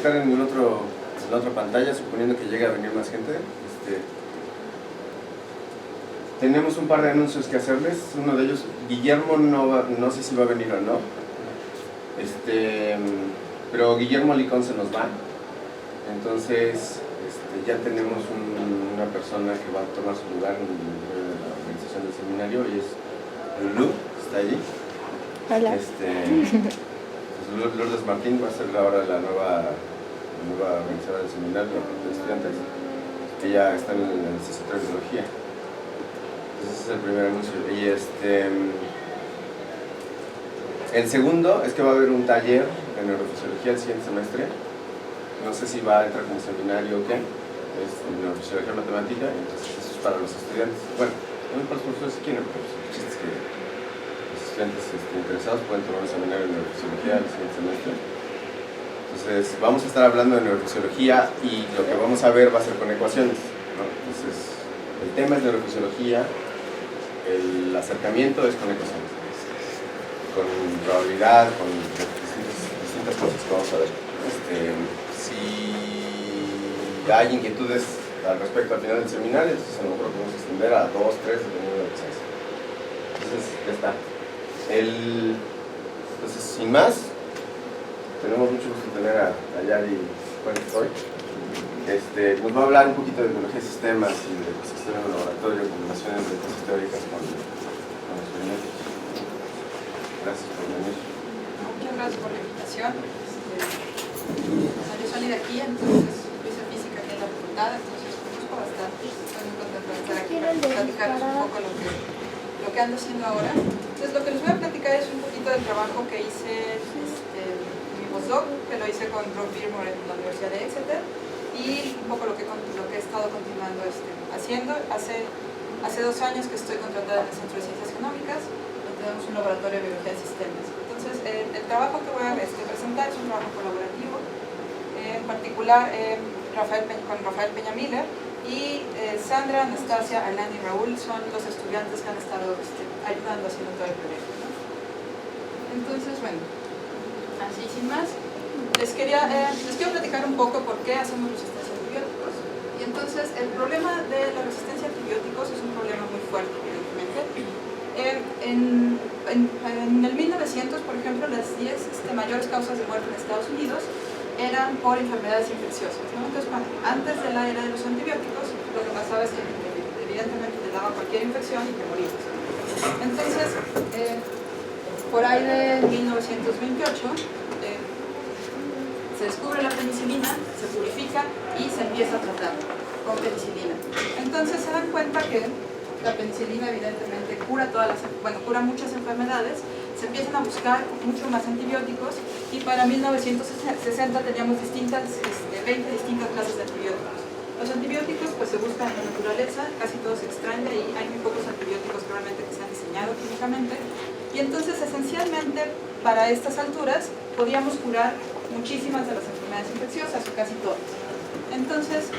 proyectar en la otra pantalla, suponiendo que llegue a venir más gente. Tenemos un par de anuncios que hacerles. Uno de ellos, Guillermo no sé si va a venir o no. Pero Guillermo Alicón se nos va. Entonces ya tenemos una persona que va a tomar su lugar en la organización del seminario, y es Lulú, está allí. Hola. Lourdes Martín va a ser ahora la nueva organizadora del seminario de estudiantes. Ella está en el licenciatura de biología. Entonces ese es el primer anuncio. Y el segundo es que va a haber un taller de neurofisiología el siguiente semestre. No sé si va a entrar como seminario o qué. Es neurofisiología matemática, entonces eso es para los estudiantes. Bueno, no para los profesores si quieren, pero el chiste es que los estudiantes interesados pueden tomar un seminario de neurofisiología el siguiente semestre. Entonces vamos a estar hablando de neurofisiología y lo que vamos a ver va a ser con ecuaciones, ¿no? Entonces el tema es neurofisiología, el acercamiento es con ecuaciones, con probabilidad, con distintas cosas que vamos a ver. Si hay inquietudes al respecto al final del seminario, entonces a lo mejor podemos extender a 2, 3, dependiendo de lo que sea. Entonces ya está. Entonces, sin más, tenemos mucho gusto de tener a Yari Fuentes hoy. Nos va a hablar un poquito de biología de sistemas y de sistema de laboratorio, combinaciones de cosas teóricas con experimentos. Gracias por venir. Muchas gracias por la invitación. Yo salí de aquí, entonces hice física aquí en la facultad, entonces conozco bastante. Estoy muy contenta de estar aquí para platicarles un poco lo que ando haciendo ahora. Entonces lo que les voy a platicar es un poquito del trabajo que hice mi postdoc, que lo hice con Rob Birmore en la Universidad de Exeter, y un poco lo que he estado continuando haciendo. Hace 2 años que estoy contratada en el Centro de Ciencias Genómicas, donde tenemos un laboratorio de biología de sistemas. Entonces, el trabajo que voy a presentar es un trabajo colaborativo, en particular con Rafael Peña Miller, y Sandra, Anastasia, Alan y Raúl son los estudiantes que han estado ayudando haciendo todo el proyecto, ¿no? Entonces, bueno, así sin más, les quiero platicar un poco por qué hacemos resistencia a antibióticos. Y entonces, el problema de la resistencia a antibióticos es un problema muy fuerte, evidentemente. En el 1900, por ejemplo, las 10 mayores causas de muerte en Estados Unidos eran por enfermedades infecciosas, ¿no? Entonces, antes de la era de los antibióticos, lo que pasaba es que evidentemente te daba cualquier infección y te morías. Entonces, por ahí de 1928, se descubre la penicilina, se purifica y se empieza a tratar con penicilina. Entonces se dan cuenta que la penicilina evidentemente cura muchas enfermedades, se empiezan a buscar mucho más antibióticos, y para 1960 teníamos 20 distintas clases de antibióticos. Los antibióticos pues se buscan en la naturaleza, casi todos se extraen de ahí, hay muy pocos antibióticos realmente que se han diseñado químicamente, y entonces esencialmente para estas alturas podíamos curar muchísimas de las enfermedades infecciosas, o casi todas. Entonces,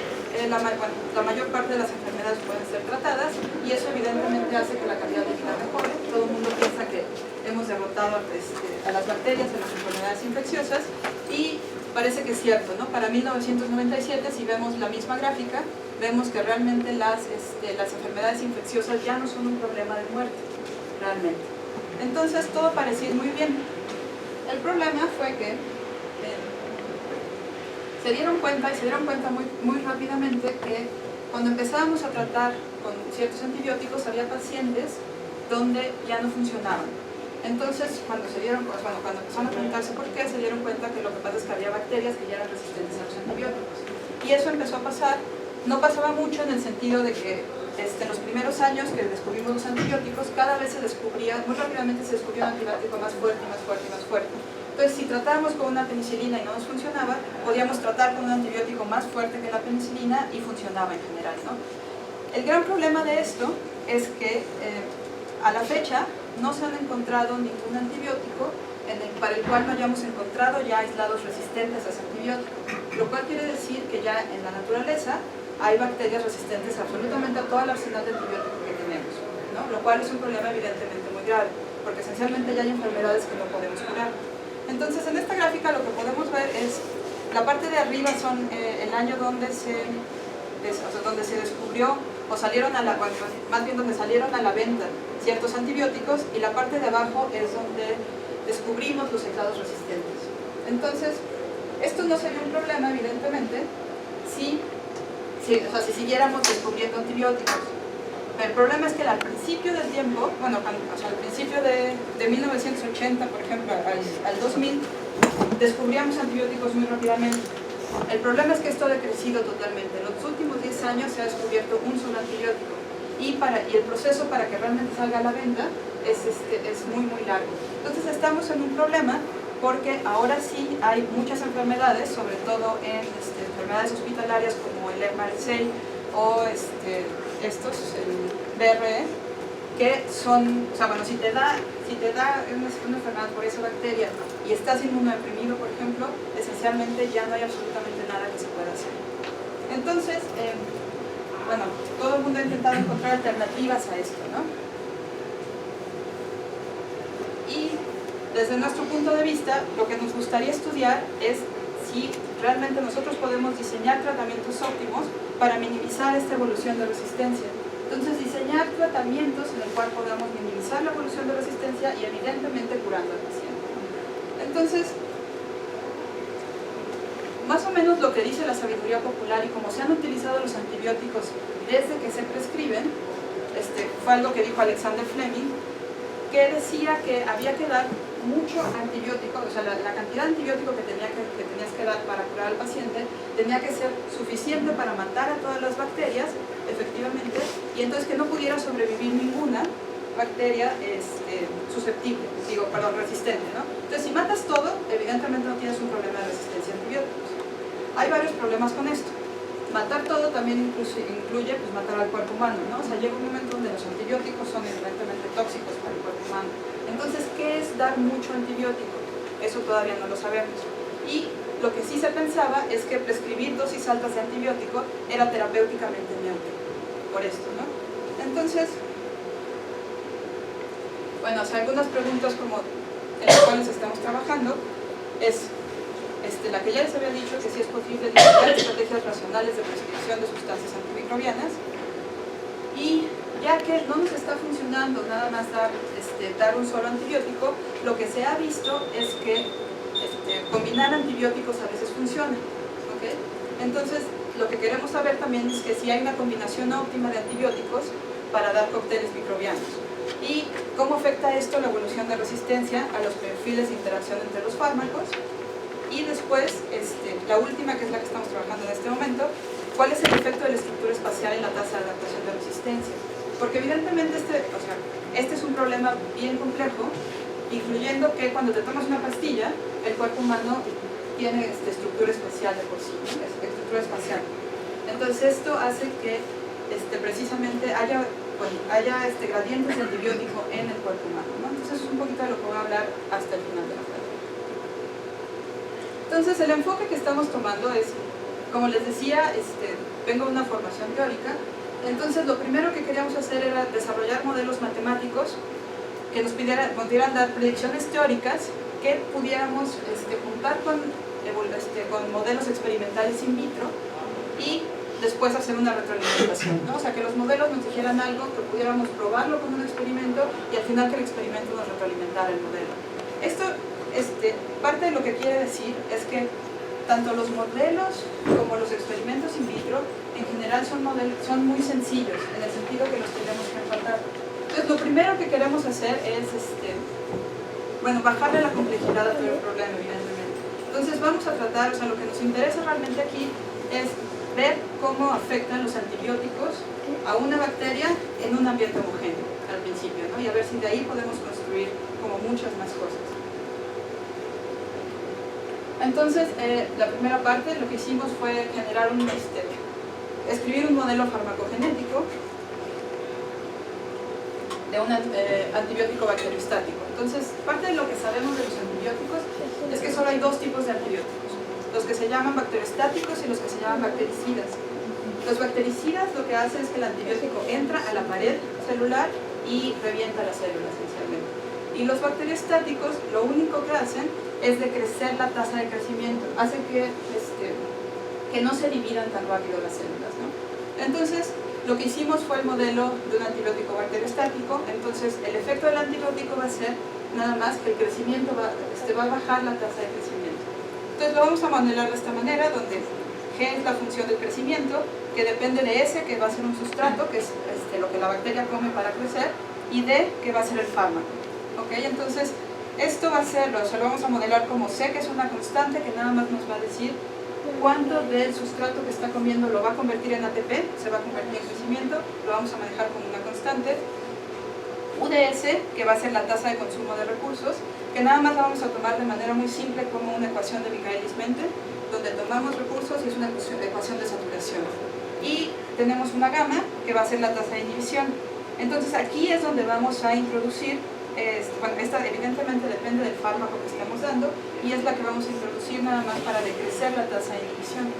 la mayor parte de las enfermedades pueden ser tratadas, y eso evidentemente hace que la calidad de vida mejore. Todo el mundo piensa que hemos derrotado a las bacterias en las enfermedades infecciosas, y parece que es cierto, ¿no? Para 1997, si vemos la misma gráfica, vemos que realmente las enfermedades infecciosas ya no son un problema de muerte, realmente. Entonces, todo parecía muy bien. El problema fue que se dieron cuenta muy rápidamente que cuando empezábamos a tratar con ciertos antibióticos había pacientes donde ya no funcionaban. Entonces, cuando empezaron a preguntarse por qué, se dieron cuenta que lo que pasa es que había bacterias que ya eran resistentes a los antibióticos. Y eso empezó a pasar. No pasaba mucho en el sentido de que en los primeros años que descubrimos los antibióticos, cada vez muy rápidamente se descubría un antibiótico más fuerte y más fuerte y más fuerte. Entonces, si tratábamos con una penicilina y no nos funcionaba, podíamos tratar con un antibiótico más fuerte que la penicilina y funcionaba en general, ¿no? El gran problema de esto es que a la fecha no se han encontrado ningún antibiótico para el cual no hayamos encontrado ya aislados resistentes a ese antibiótico, lo cual quiere decir que ya en la naturaleza hay bacterias resistentes absolutamente a todo el arsenal de antibióticos que tenemos, ¿no? Lo cual es un problema evidentemente muy grave, porque esencialmente ya hay enfermedades que no podemos curar. Entonces, en esta gráfica lo que podemos ver es la parte de arriba son el año donde se descubrió o salieron a la, bueno, más bien donde salieron a la venta ciertos antibióticos, y la parte de abajo es donde descubrimos los estados resistentes. Entonces, esto no sería un problema, evidentemente, si siguiéramos descubriendo antibióticos. El problema es que al principio del tiempo, bueno, al principio de 1980, por ejemplo, al 2000, descubríamos antibióticos muy rápidamente. El problema es que esto ha decrecido totalmente. En los últimos 10 años se ha descubierto un solo antibiótico, y el proceso para que realmente salga a la venta es muy largo. Entonces estamos en un problema, porque ahora sí hay muchas enfermedades, sobre todo en enfermedades hospitalarias como el MRSA o el BRE, que son, o sea, bueno, si te da una enfermedad por esa bacteria y estás inmunodeprimido, por ejemplo, esencialmente ya no hay absolutamente nada que se pueda hacer. Entonces, bueno, todo el mundo ha intentado encontrar alternativas a esto, ¿no? Y desde nuestro punto de vista, lo que nos gustaría estudiar es si realmente nosotros podemos diseñar tratamientos óptimos para minimizar esta evolución de resistencia. Entonces, diseñar tratamientos en el cual podamos minimizar la evolución de resistencia y evidentemente curando al paciente. Entonces, más o menos lo que dice la sabiduría popular y cómo se han utilizado los antibióticos desde que se prescriben, fue algo que dijo Alexander Fleming, que decía que había que dar mucho antibiótico, o sea, la cantidad de antibiótico que tenías que dar para curar al paciente tenía que ser suficiente para matar a todas las bacterias, efectivamente, y entonces que no pudiera sobrevivir ninguna bacteria resistente, ¿no? Entonces, si matas todo, evidentemente no tienes un problema de resistencia a antibióticos. Hay varios problemas con esto. Matar todo también incluye pues, matar al cuerpo humano, ¿no? O sea, llega un momento donde los antibióticos son evidentemente tóxicos para el cuerpo humano. Entonces, ¿qué es dar mucho antibiótico? Eso todavía no lo sabemos. Y lo que sí se pensaba es que prescribir dosis altas de antibiótico era terapéuticamente neutro, por esto, ¿no? Entonces, bueno, o sea, algunas preguntas como en las cuales estamos trabajando es la que ya les había dicho, que sí es posible diseñar estrategias racionales de prescripción de sustancias antimicrobianas, y ya que no nos está funcionando nada más dar un solo antibiótico, lo que se ha visto es que combinar antibióticos a veces funciona, ¿okay? Entonces, lo que queremos saber también es que si hay una combinación óptima de antibióticos para dar cócteles microbianos, y cómo afecta esto la evolución de resistencia a los perfiles de interacción entre los fármacos. Y después, la última, que es la que estamos trabajando en este momento, ¿cuál es el efecto de la estructura espacial en la tasa de adaptación de resistencia? Porque evidentemente este es un problema bien complejo, incluyendo que cuando te tomas una pastilla, el cuerpo humano tiene estructura espacial de por sí, ¿no? Estructura espacial. Entonces esto hace que precisamente haya gradientes de antibiótico en el cuerpo humano, ¿no? Entonces eso es un poquito de lo que voy a hablar hasta el final de la clase. Entonces, el enfoque que estamos tomando es, como les decía, vengo de una formación teórica. Entonces, lo primero que queríamos hacer era desarrollar modelos matemáticos que nos pudieran dar predicciones teóricas que pudiéramos juntar con modelos experimentales in vitro y después hacer una retroalimentación, ¿no? O sea, que los modelos nos dijeran algo, que pudiéramos probarlo con un experimento y al final que el experimento nos retroalimentara el modelo. Esto parte de lo que quiere decir es que tanto los modelos como los experimentos in vitro en general son muy sencillos, en el sentido que los tenemos que empatar. Entonces, lo primero que queremos hacer es bajarle la complejidad a todo el problema, evidentemente. Entonces vamos a tratar, o sea, lo que nos interesa realmente aquí es ver cómo afectan los antibióticos a una bacteria en un ambiente homogéneo al principio, ¿no? Y a ver si de ahí podemos construir como muchas más cosas. Entonces, la primera parte lo que hicimos fue generar escribir un modelo farmacogenético de un antibiótico bacteriostático. Entonces, parte de lo que sabemos de los antibióticos es que solo hay dos tipos de antibióticos: los que se llaman bacteriostáticos y los que se llaman bactericidas. Los bactericidas lo que hacen es que el antibiótico entra a la pared celular y revienta las células, esencialmente. Y los bacteriostáticos lo único que hacen es decrecer la tasa de crecimiento, hace que no se dividan tan rápido las células, ¿no? Entonces, lo que hicimos fue el modelo de un antibiótico bacteriostático. Entonces, el efecto del antibiótico va a ser nada más que el crecimiento va a bajar la tasa de crecimiento. Entonces, lo vamos a modelar de esta manera, donde G es la función del crecimiento, que depende de S, que va a ser un sustrato, que es lo que la bacteria come para crecer, y D, que va a ser el fármaco. ¿Ok? Entonces, esto va a ser, lo vamos a modelar como C, que es una constante que nada más nos va a decir cuánto del sustrato que está comiendo lo va a convertir en ATP, se va a convertir en crecimiento, lo vamos a manejar como una constante. UDS, que va a ser la tasa de consumo de recursos, que nada más la vamos a tomar de manera muy simple como una ecuación de Michaelis-Menten, donde tomamos recursos y es una ecuación de saturación. Y tenemos una gamma, que va a ser la tasa de inhibición. Entonces aquí es donde vamos a introducir, bueno, esta evidentemente depende del fármaco que estamos dando, y es la que vamos a introducir nada más para decrecer la tasa de inhibición.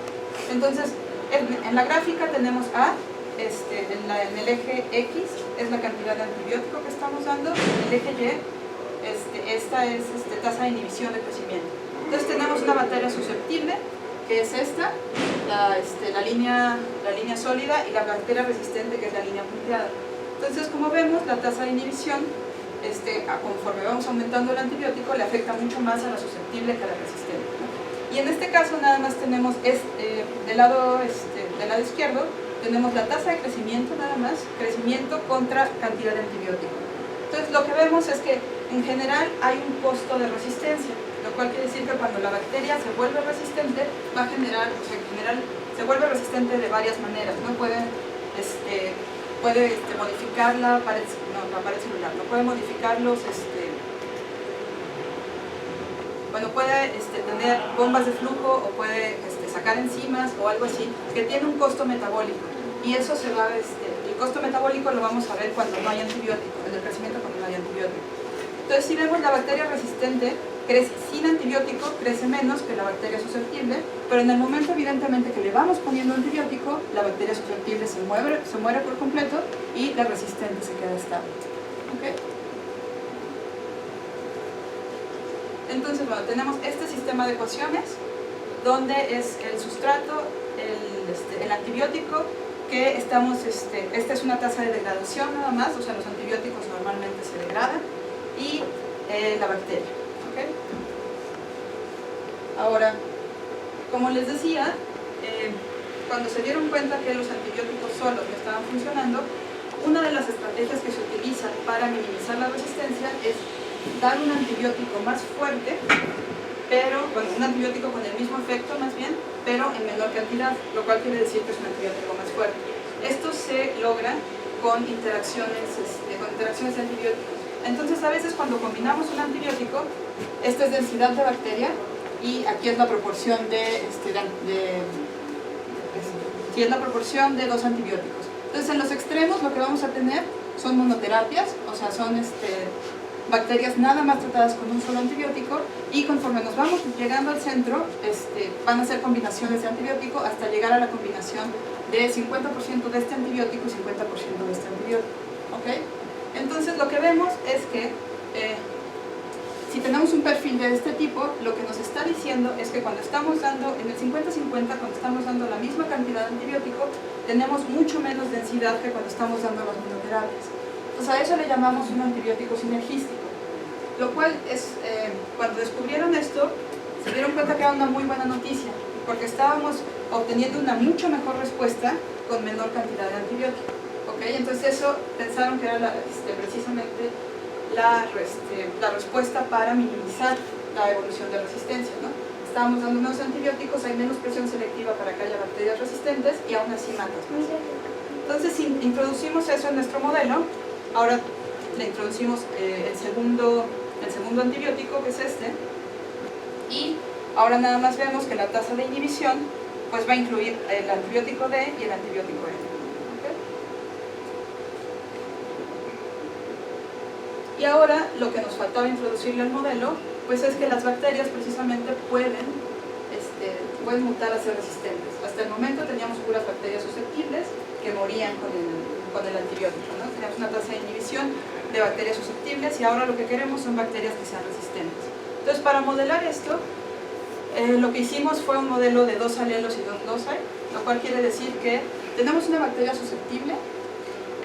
Entonces, en la gráfica tenemos A, en el eje X es la cantidad de antibiótico que estamos dando, en el eje Y, esta es tasa de inhibición de crecimiento. Entonces tenemos una bacteria susceptible, que es esta, la línea sólida, y la bacteria resistente, que es la línea punteada. Entonces, como vemos, la tasa de inhibición, conforme vamos aumentando el antibiótico, le afecta mucho más a la susceptible que a la resistente, ¿no? Y en este caso nada más tenemos, del lado izquierdo, tenemos la tasa de crecimiento nada más, crecimiento contra cantidad de antibiótico. Entonces lo que vemos es que en general hay un costo de resistencia, lo cual quiere decir que cuando la bacteria se vuelve resistente, va a generar, o sea, en general se vuelve resistente de varias maneras, ¿no? Puede modificar la pared celular, no puede modificar puede tener bombas de flujo, o puede sacar enzimas o algo así, que tiene un costo metabólico, y eso se va, el costo metabólico lo vamos a ver cuando no hay antibiótico, en el crecimiento cuando no hay antibiótico. Entonces, si vemos, la bacteria resistente crece sin antibiótico, crece menos que la bacteria susceptible, pero en el momento evidentemente que le vamos poniendo antibiótico, la bacteria susceptible se muere por completo y la resistente se queda estable. ¿Okay? Entonces, bueno, tenemos este sistema de ecuaciones, donde es el sustrato, el antibiótico, que estamos, esta es una tasa de degradación nada más, o sea, los antibióticos normalmente se degradan, y la bacteria. ¿Okay? Ahora, como les decía, cuando se dieron cuenta que los antibióticos solos no estaban funcionando, una de las estrategias que se utilizan para minimizar la resistencia es dar un antibiótico más fuerte, pero, bueno, un antibiótico con el mismo efecto más bien, pero en menor cantidad, lo cual quiere decir que es un antibiótico más fuerte. Esto se logra con interacciones de antibióticos. Entonces, a veces cuando combinamos un antibiótico, esta es densidad de bacteria, y aquí es la proporción es la proporción de dos antibióticos. Entonces, en los extremos lo que vamos a tener son monoterapias, o sea, son bacterias nada más tratadas con un solo antibiótico, y conforme nos vamos llegando al centro, van a ser combinaciones de antibiótico hasta llegar a la combinación de 50% de este antibiótico y 50% de este antibiótico. ¿Okay? Entonces, lo que vemos es que si tenemos un perfil de este tipo, lo que nos está diciendo es que cuando estamos dando, en el 50-50, cuando estamos dando la misma cantidad de antibiótico, tenemos mucho menos densidad que cuando estamos dando las monoterapias. Entonces, a eso le llamamos un antibiótico sinergístico, lo cual es, cuando descubrieron esto, se dieron cuenta que era una muy buena noticia, porque estábamos obteniendo una mucho mejor respuesta con menor cantidad de antibiótico. ¿Okay? Entonces, eso pensaron que era precisamente la respuesta para minimizar la evolución de resistencia, ¿no? Estábamos dando unos antibióticos, hay menos presión selectiva para que haya bacterias resistentes, y aún así matas más. Entonces, introducimos eso en nuestro modelo. Ahora le introducimos el segundo antibiótico, que es y ahora nada más vemos que la tasa de inhibición pues va a incluir el antibiótico D y el antibiótico E. ¿Okay? Y ahora lo que nos faltaba introducirle al modelo pues es que las bacterias precisamente pueden mutar a ser resistentes. hasta el momento teníamos puras bacterias susceptibles que morían con el antibiótico, ¿no? Teníamos una tasa de inhibición de bacterias susceptibles y ahora lo que queremos son bacterias que sean resistentes. Entonces, para modelar esto, lo que hicimos fue un modelo de 2 alelos y 2 loci, lo cual quiere decir que tenemos una bacteria susceptible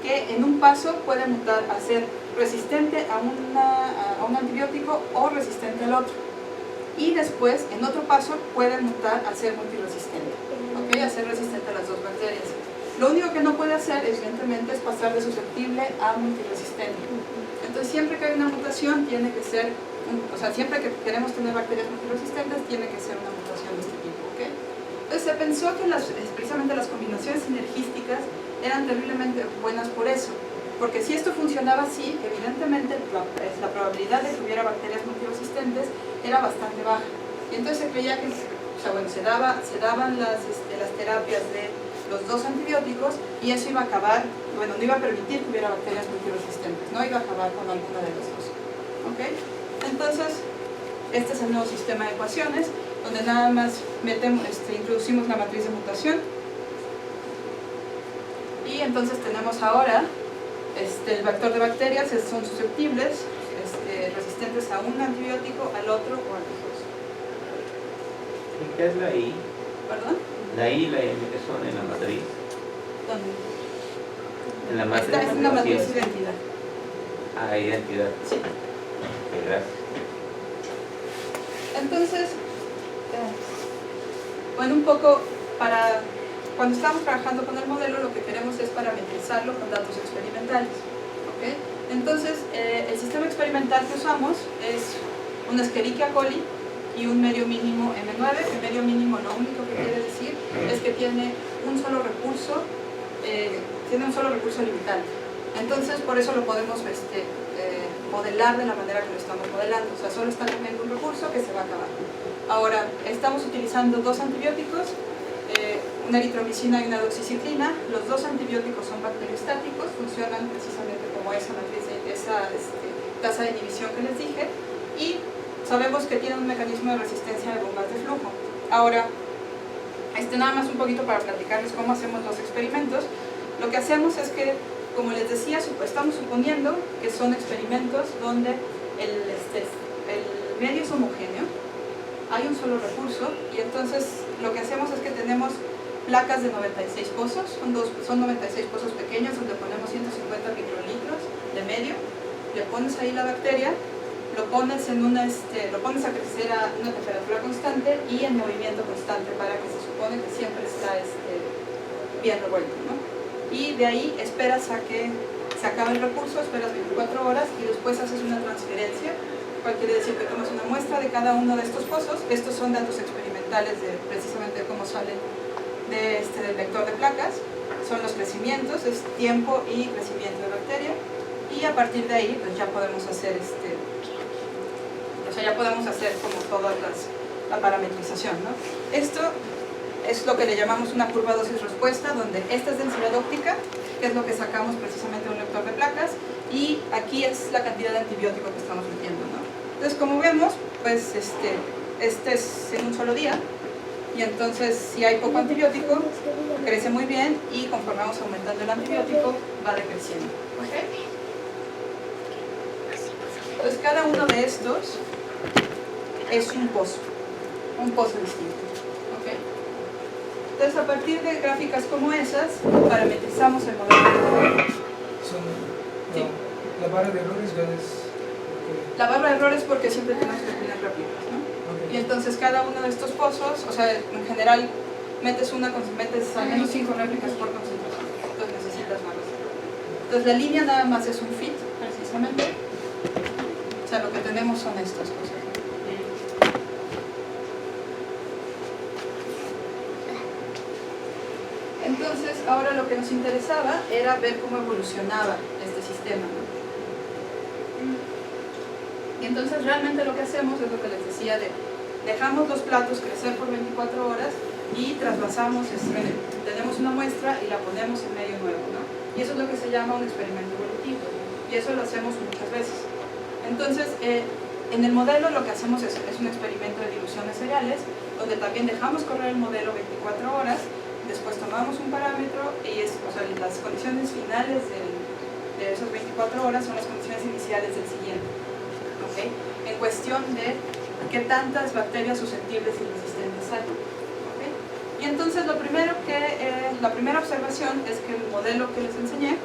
que en un paso puede mutar a ser resistente a un antibiótico o resistente al otro. Y después, en otro paso, puede mutar a ser multiresistente, ¿okay? A ser resistente a las dos bacterias. Lo único que no puede hacer, evidentemente, es pasar de susceptible a multiresistente. Entonces, siempre que hay una mutación, tiene que ser, siempre que queremos tener bacterias multiresistentes, tiene que ser una mutación de este tipo, ¿okay? Entonces, se pensó que precisamente las combinaciones sinergísticas eran terriblemente buenas por eso. Porque si esto funcionaba así, evidentemente la probabilidad de que hubiera bacterias multiresistentes era bastante baja. Y entonces se creía que se daban las terapias de los dos antibióticos y eso iba a acabar, no iba a permitir que hubiera bacterias multiresistentes, no iba a acabar con alguna de las dos. ¿Okay? Entonces, este es el nuevo sistema de ecuaciones, donde nada más introducimos la matriz de mutación. Y entonces tenemos ahora el vector de bacterias son susceptibles, resistentes a un antibiótico, al otro o a los dos. ¿Y qué es la I? ¿Perdón? La I y la M que son en la matriz. ¿Dónde? En la matriz. Esta es una matriz de identidad. Ah, identidad. Sí. Ok, gracias. Entonces, un poco cuando estamos trabajando con el modelo, lo que queremos es parametrizarlo con datos experimentales. ¿Okay? Entonces, el sistema experimental que usamos es una Escherichia coli y un medio mínimo M9. El medio mínimo lo único que quiere decir es que tiene un solo recurso limitante. Entonces, por eso lo podemos modelar de la manera que lo estamos modelando. O sea, solo está teniendo un recurso que se va a acabar. Ahora, estamos utilizando dos antibióticos, una eritromicina y una doxiciclina. Los dos antibióticos son bacteriostáticos, funcionan precisamente como esa tasa de inhibición que les dije, y sabemos que tienen un mecanismo de resistencia de bombas de flujo. Ahora, nada más un poquito para platicarles cómo hacemos los experimentos. Lo que hacemos es que, como les decía, estamos suponiendo que son experimentos donde el medio es homogéneo, hay un solo recurso, y entonces lo que hacemos es que tenemos placas de 96 pozos, son 96 pozos pequeños donde ponemos 150 microlitros de medio, le pones ahí la bacteria, lo pones a crecer a una temperatura constante y en movimiento constante para que se supone que siempre está bien revuelto, ¿no? Y de ahí esperas a que se acabe el recurso, esperas 24 horas y después haces una transferencia, cual quiere decir que tomas una muestra de cada uno de estos pozos. Estos son datos experimentales de precisamente cómo salen del vector de placas, son los crecimientos, es tiempo y crecimiento de bacteria, y a partir de ahí pues ya podemos hacer como toda la parametrización, ¿no? Esto es lo que le llamamos una curva dosis-respuesta, donde esta es densidad óptica, que es lo que sacamos precisamente de un lector de placas, y aquí es la cantidad de antibiótico que estamos metiendo, ¿no? Entonces, como vemos, pues este es en un solo día, y entonces si hay poco antibiótico, crece muy bien, y conforme vamos aumentando el antibiótico, va decreciendo. ¿Okay? Entonces, cada uno de estos es un pozo distinto. ¿Okay? Entonces, a partir de gráficas como esas, parametrizamos el modelo. Sí. La barra de errores es... La barra de errores porque siempre tenemos que tener réplicas, ¿no? Okay. Y entonces cada uno de estos pozos, en general metes al menos 5 réplicas por concentración, entonces necesitas más. Entonces la línea nada más es un fit, precisamente. O sea, lo que tenemos son estas cosas. Entonces, ahora lo que nos interesaba era ver cómo evolucionaba este sistema, ¿no? Y entonces realmente lo que hacemos es lo que les decía dejamos los platos crecer por 24 horas y trasvasamos, tenemos una muestra y la ponemos en medio nuevo, ¿no? Y eso es lo que se llama un experimento evolutivo, y eso lo hacemos muchas veces. Entonces, en el modelo lo que hacemos es un experimento de diluciones seriales, donde también dejamos correr el modelo 24 horas tomamos un parámetro y o sea, las condiciones finales de esas 24 horas son las condiciones iniciales del siguiente, ¿okay? En cuestión de qué tantas bacterias susceptibles y resistentes hay, ¿okay? Y entonces la primera observación es que el modelo que les enseñé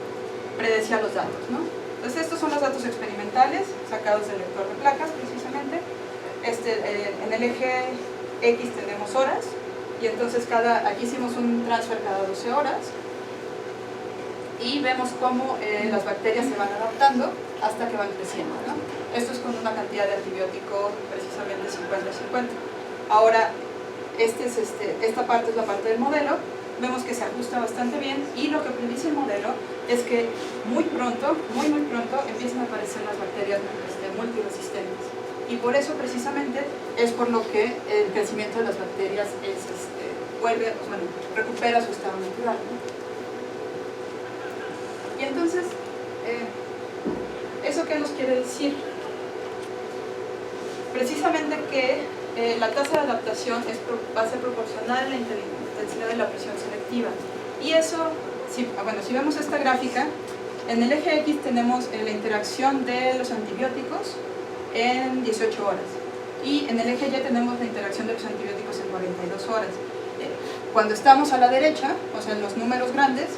predecía los datos, ¿no? Entonces estos son los datos experimentales sacados del lector de placas precisamente. En el eje X tenemos horas y entonces aquí hicimos un transfer cada 12 horas y vemos cómo las bacterias se van adaptando hasta que van creciendo, ¿no? Esto es con una cantidad de antibiótico precisamente 50-50. Ahora, esta parte es la parte del modelo. Vemos que se ajusta bastante bien y lo que predice el modelo es que muy pronto empiezan a aparecer las bacterias multiresistentes. Y por eso precisamente es por lo que el crecimiento de las bacterias recupera su estado natural, ¿no? Y entonces, ¿eso qué nos quiere decir? Precisamente que la tasa de adaptación va a ser proporcional a la intensidad de la presión selectiva. Y eso, si vemos esta gráfica, en el eje X tenemos la interacción de los antibióticos en 18 horas. Y en el eje Y tenemos la interacción de los antibióticos en 42 horas. Cuando estamos a la derecha, o sea, en los números grandes,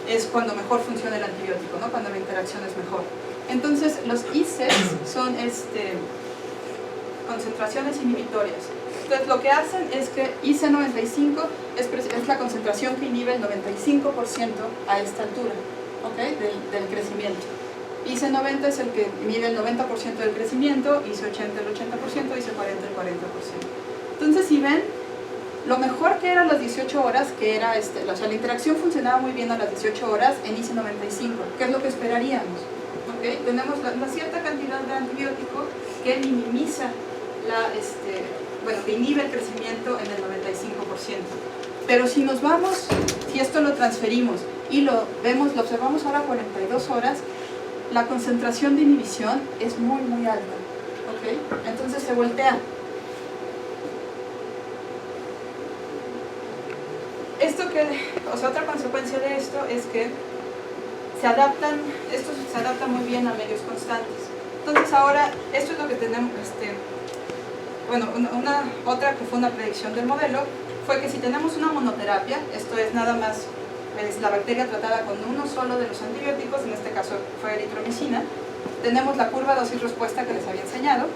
es cuando mejor funciona el antibiótico, ¿no? Cuando la interacción es mejor. Entonces, los ICES son concentraciones inhibitorias. Entonces, lo que hacen es que IC95 es la concentración que inhibe el 95% a esta altura, ¿okay? del crecimiento. IC90 es el que inhibe el 90% del crecimiento, IC80 el 80%, IC40 el 40%. Entonces, si ven, lo mejor que era las 18 horas, que era o sea, la interacción funcionaba muy bien a las 18 horas en IC95, que es lo que esperaríamos, ¿okay? Tenemos una cierta cantidad de antibiótico que minimiza que inhibe el crecimiento en el 95%. Pero si nos vamos, si esto lo transferimos y lo observamos ahora a 42 horas, la concentración de inhibición es muy, muy alta, ¿okay? Entonces se voltea. Otra consecuencia de esto es que estos se adaptan muy bien a medios constantes. Entonces ahora, esto es lo que tenemos, otra que fue una predicción del modelo, fue que si tenemos una monoterapia, esto es nada más la bacteria tratada con uno solo de los antibióticos, en este caso fue eritromicina, tenemos la curva dosis-respuesta que les había enseñado,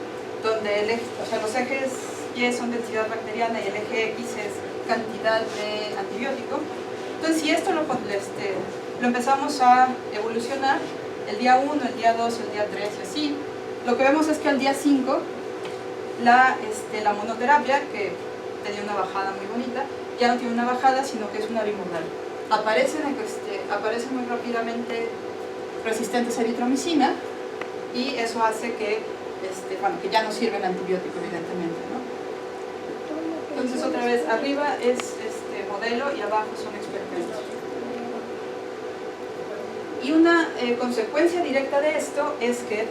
donde los ejes Y son densidad bacteriana y el eje X es cantidad de antibiótico. Entonces, si esto lo empezamos a evolucionar, el día 1, el día 2, el día 3 y así, lo que vemos es que al día 5, la monoterapia, que tenía una bajada muy bonita, ya no tiene una bajada, sino que es una bimodal. Aparecen muy rápidamente resistentes a eritromicina y eso hace que ya no sirve el antibiótico, evidentemente, ¿no? Entonces, otra vez, arriba es modelo y abajo son experimentos. Y una consecuencia directa de esto es que,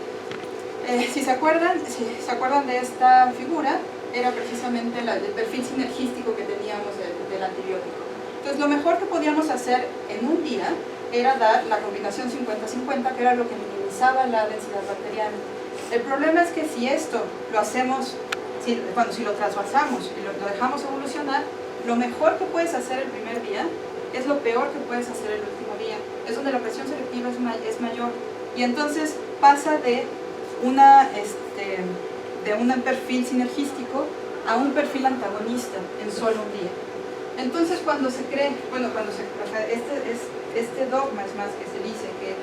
si se acuerdan de esta figura, era precisamente el perfil sinergístico que teníamos del antibiótico. Entonces, lo mejor que podíamos hacer en un día era dar la combinación 50-50, que era lo que minimizaba la densidad bacteriana. El problema es que si esto lo hacemos, si lo trasvasamos y lo dejamos evolucionar, lo mejor que puedes hacer el primer día es lo peor que puedes hacer el último día. Es donde la presión selectiva es mayor. Y entonces pasa de un perfil sinergístico a un perfil antagonista en solo un día. Entonces, cuando se cree, este dogma es más que se dice que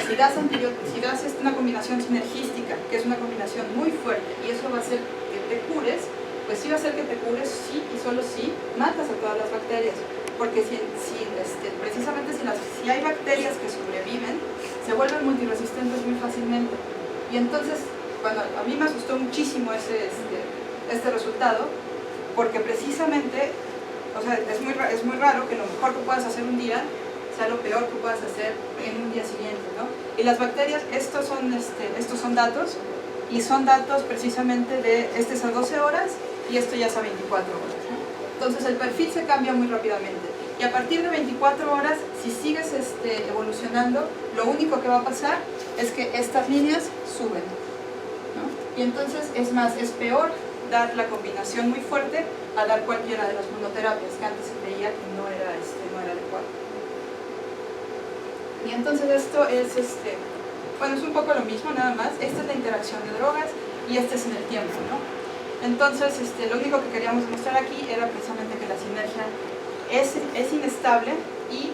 si das una combinación sinergística, que es una combinación muy fuerte, y eso va a hacer que te cures, pues sí va a hacer que te cures sí y solo si matas a todas las bacterias. Porque precisamente si hay bacterias que sobreviven, se vuelven multiresistentes muy fácilmente. Y entonces, a mí me asustó muchísimo este resultado, porque precisamente, es muy raro que lo mejor que puedas hacer un día sea lo peor que puedas hacer en un día siguiente, ¿no? Y las bacterias, estos son datos, y son datos precisamente este es a 12 horas y esto ya es a 24 horas, ¿no? Entonces el perfil se cambia muy rápidamente. Y a partir de 24 horas, si sigues evolucionando, lo único que va a pasar es que estas líneas suben, ¿no? Y entonces es más, es peor dar la combinación muy fuerte a dar cualquiera de las monoterapias que antes se creía que no era adecuado. Y entonces esto es, bueno, es un poco lo mismo nada más. Esta es la interacción de drogas y este es en el tiempo, ¿no? Entonces, lo único que queríamos demostrar aquí era precisamente que la sinergia es inestable y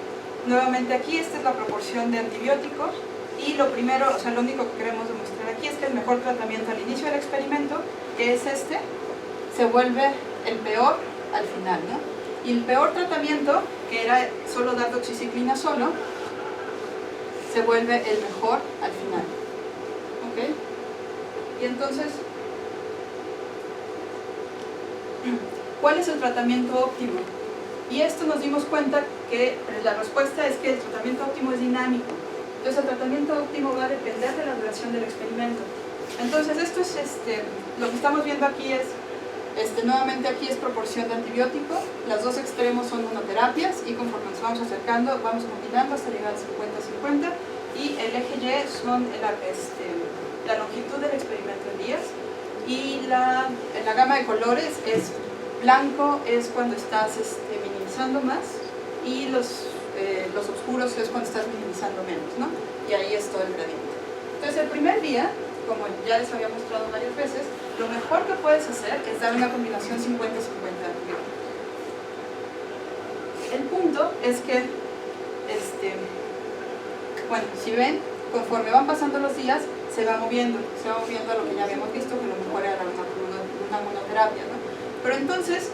nuevamente aquí esta es la proporción de antibiótico y lo primero, o sea, lo único que queremos demostrar aquí es que el mejor tratamiento al inicio del experimento, que es se vuelve el peor al final, ¿no? Y el peor tratamiento, que era solo dar doxiciclina solo, se vuelve el mejor al final, ¿ok? Y entonces, ¿cuál es el tratamiento óptimo? Y esto nos dimos cuenta que la respuesta es que el tratamiento óptimo es dinámico. Entonces el tratamiento óptimo va a depender de la duración del experimento. Entonces esto es, lo que estamos viendo aquí es, nuevamente aquí es proporción de antibiótico, los dos extremos son monoterapias y conforme nos vamos acercando, vamos combinando hasta llegar al 50-50 y el eje Y son la longitud del experimento en días y la gama de colores es blanco es cuando estás minimizando más y los oscuros es cuando estás minimizando menos, ¿no? Y ahí es todo el gradiente. Entonces el primer día, como ya les había mostrado varias veces, lo mejor que puedes hacer es dar una combinación 50-50 antibiótico. El punto es que, bueno, si ven, conforme van pasando los días, se va moviendo a lo que ya habíamos visto, que lo mejor era una monoterapia, ¿no? Pero entonces,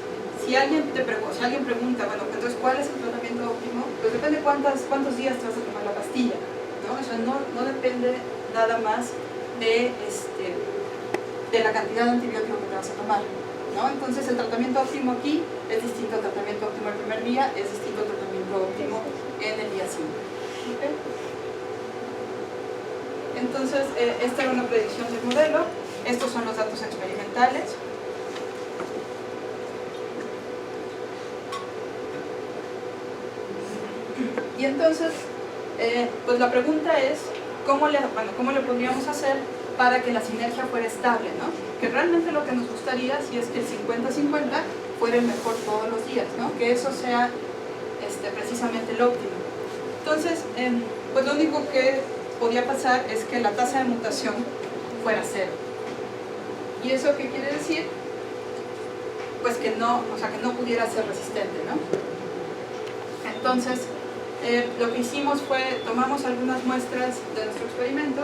si alguien pregunta, bueno, entonces, ¿cuál es el tratamiento óptimo? Pues depende cuántos días te vas a tomar la pastilla, ¿no? O sea, no depende nada más de la cantidad de antibiótico que te vas a tomar, ¿no? Entonces, el tratamiento óptimo aquí es distinto al tratamiento óptimo el primer día, es distinto al tratamiento óptimo en el día 5. ¿Okay? Entonces, esta era una predicción del modelo, estos son los datos experimentales. Y entonces, pues la pregunta es, ¿cómo le podríamos hacer para que la sinergia fuera estable, ¿no? Que realmente lo que nos gustaría, si es que el 50-50 fuera el mejor todos los días, ¿no? Que eso sea precisamente el óptimo. Entonces, pues lo único que podía pasar es que la tasa de mutación fuera 0. ¿Y eso qué quiere decir? Pues que no pudiera ser resistente, ¿no? Entonces, lo que hicimos fue, tomamos algunas muestras de nuestro experimento,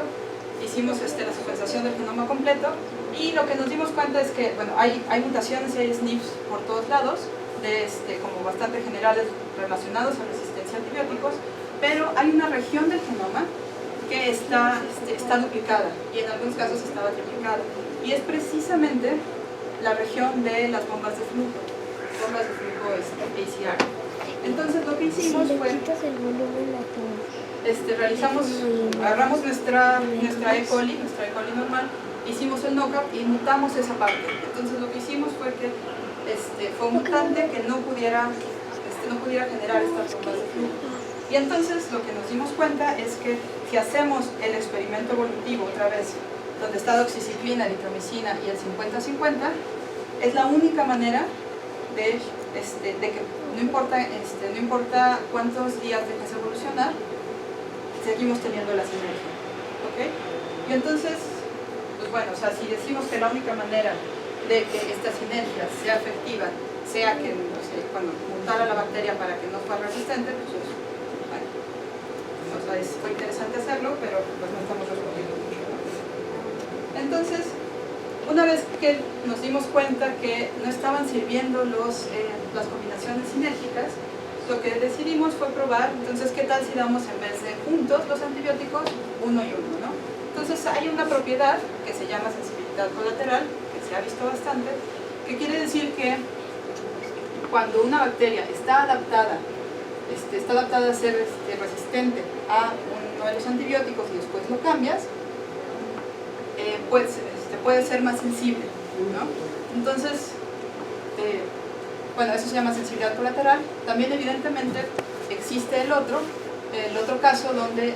hicimos la secuenciación del genoma completo y lo que nos dimos cuenta es que, bueno, hay mutaciones y hay SNPs por todos lados, como bastante generales relacionados a resistencia a antibióticos, pero hay una región del genoma que está duplicada y en algunos casos estaba triplicada y es precisamente la región de las bombas de flujo ACR. Entonces lo que hicimos fue agarramos nuestra E. coli normal, hicimos el knockout y mutamos esa parte. Entonces lo que hicimos fue que fue un mutante que no pudiera generar estas bombas de flujo. Y entonces lo que nos dimos cuenta es que si hacemos el experimento evolutivo otra vez, donde está doxiciclina, eritromicina y el 50-50, es la única manera de que no importa cuántos días dejes evolucionar, seguimos teniendo la sinergia, ¿ok? Y entonces, pues bueno, o sea, si decimos que la única manera de que esta sinergia sea efectiva, sea que, no sé, cuando mutara la bacteria para que no fuera resistente, pues bueno, o sea, fue interesante hacerlo, pero pues no estamos respondiendo mucho, ¿no? Entonces, una vez que nos dimos cuenta que no estaban sirviendo las combinaciones sinérgicas, lo que decidimos fue probar, entonces, ¿qué tal si damos en vez de juntos los antibióticos, uno y uno, ¿no? Entonces, hay una propiedad que se llama sensibilidad colateral, que se ha visto bastante, que quiere decir que cuando una bacteria está adaptada a ser resistente a uno de los antibióticos y después lo cambias, puede ser más sensible, ¿no? Entonces, bueno, eso se llama sensibilidad colateral. También evidentemente existe el otro caso donde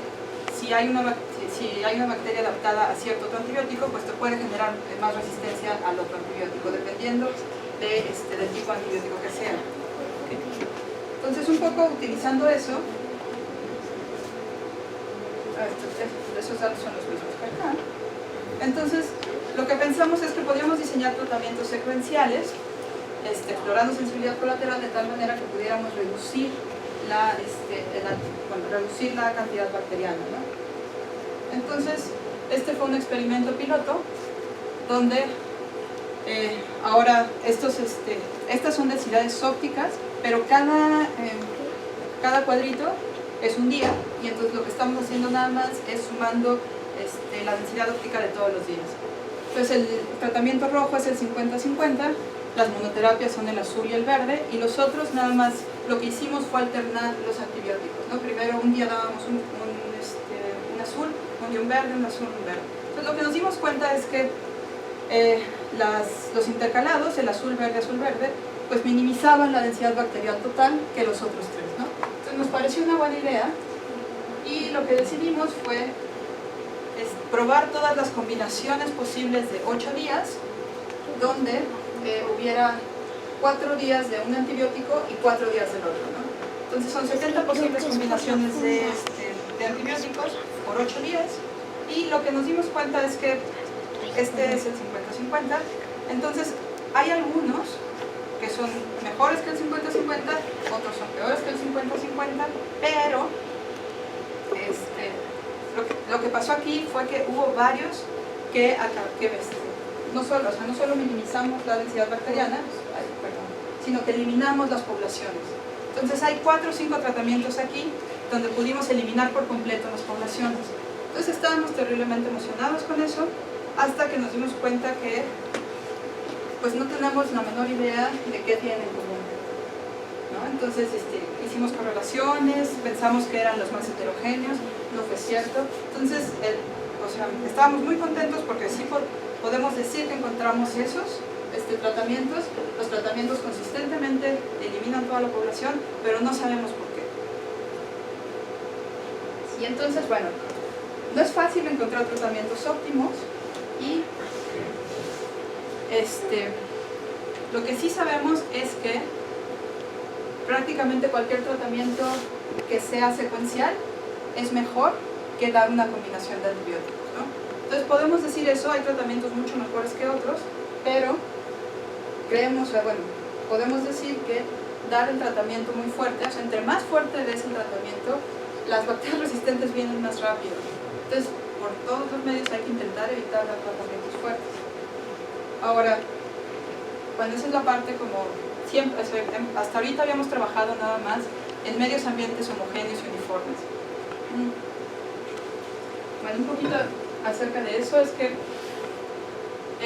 si hay una bacteria adaptada a cierto otro antibiótico, pues te puede generar más resistencia al otro antibiótico, dependiendo del tipo de antibiótico que sea. Entonces, un poco utilizando eso, esos datos son los mismos que acá. Entonces, lo que pensamos es que podríamos diseñar tratamientos secuenciales, explorando sensibilidad colateral de tal manera que pudiéramos reducir reducir la cantidad bacteriana, ¿no? Entonces, este fue un experimento piloto donde ahora estas son densidades ópticas, pero cada cuadrito es un día, y entonces lo que estamos haciendo nada más es sumando la densidad óptica de todos los días. Entonces el tratamiento rojo es el 50-50, las monoterapias son el azul y el verde, y los otros nada más lo que hicimos fue alternar los antibióticos, ¿no? Primero un día dábamos un azul, un día un verde, un azul, un verde. Entonces lo que nos dimos cuenta es que los intercalados, el azul, verde, pues minimizaban la densidad bacterial total que los otros tres, ¿no? Entonces nos pareció una buena idea, y lo que decidimos fue probar todas las combinaciones posibles de 8 días, donde hubiera 4 días de un antibiótico y 4 días del otro, ¿no? Entonces son 70 posibles combinaciones de antibióticos por 8 días, y lo que nos dimos cuenta es que este es el 50-50. Entonces hay algunos que son mejores que el 50-50, otros son peores que el 50-50, pero lo que pasó aquí fue que hubo varios que no solo minimizamos la densidad bacteriana, sino que eliminamos las poblaciones. Entonces hay 4 o 5 tratamientos aquí donde pudimos eliminar por completo las poblaciones. Entonces estábamos terriblemente emocionados con eso, hasta que nos dimos cuenta que pues no tenemos la menor idea de qué tienen en común, ¿no? Entonces hicimos correlaciones, pensamos que eran los más heterogéneos, no fue cierto. Entonces estábamos muy contentos porque sí podemos decir que encontramos esos tratamientos. Los tratamientos consistentemente eliminan toda la población, pero no sabemos por qué. Y entonces, bueno, no es fácil encontrar tratamientos óptimos, y lo que sí sabemos es que prácticamente cualquier tratamiento que sea secuencial es mejor que dar una combinación de antibióticos, ¿no? Entonces podemos decir eso, hay tratamientos mucho mejores que otros, pero podemos decir que dar el tratamiento muy fuerte, o sea, entre más fuerte des el tratamiento, las bacterias resistentes vienen más rápido. Entonces, por todos los medios hay que intentar evitar dar tratamientos fuertes. Ahora, bueno, esa es la parte como siempre, hasta ahorita habíamos trabajado nada más en medios ambientes homogéneos y uniformes. Bueno, un poquito acerca de eso es que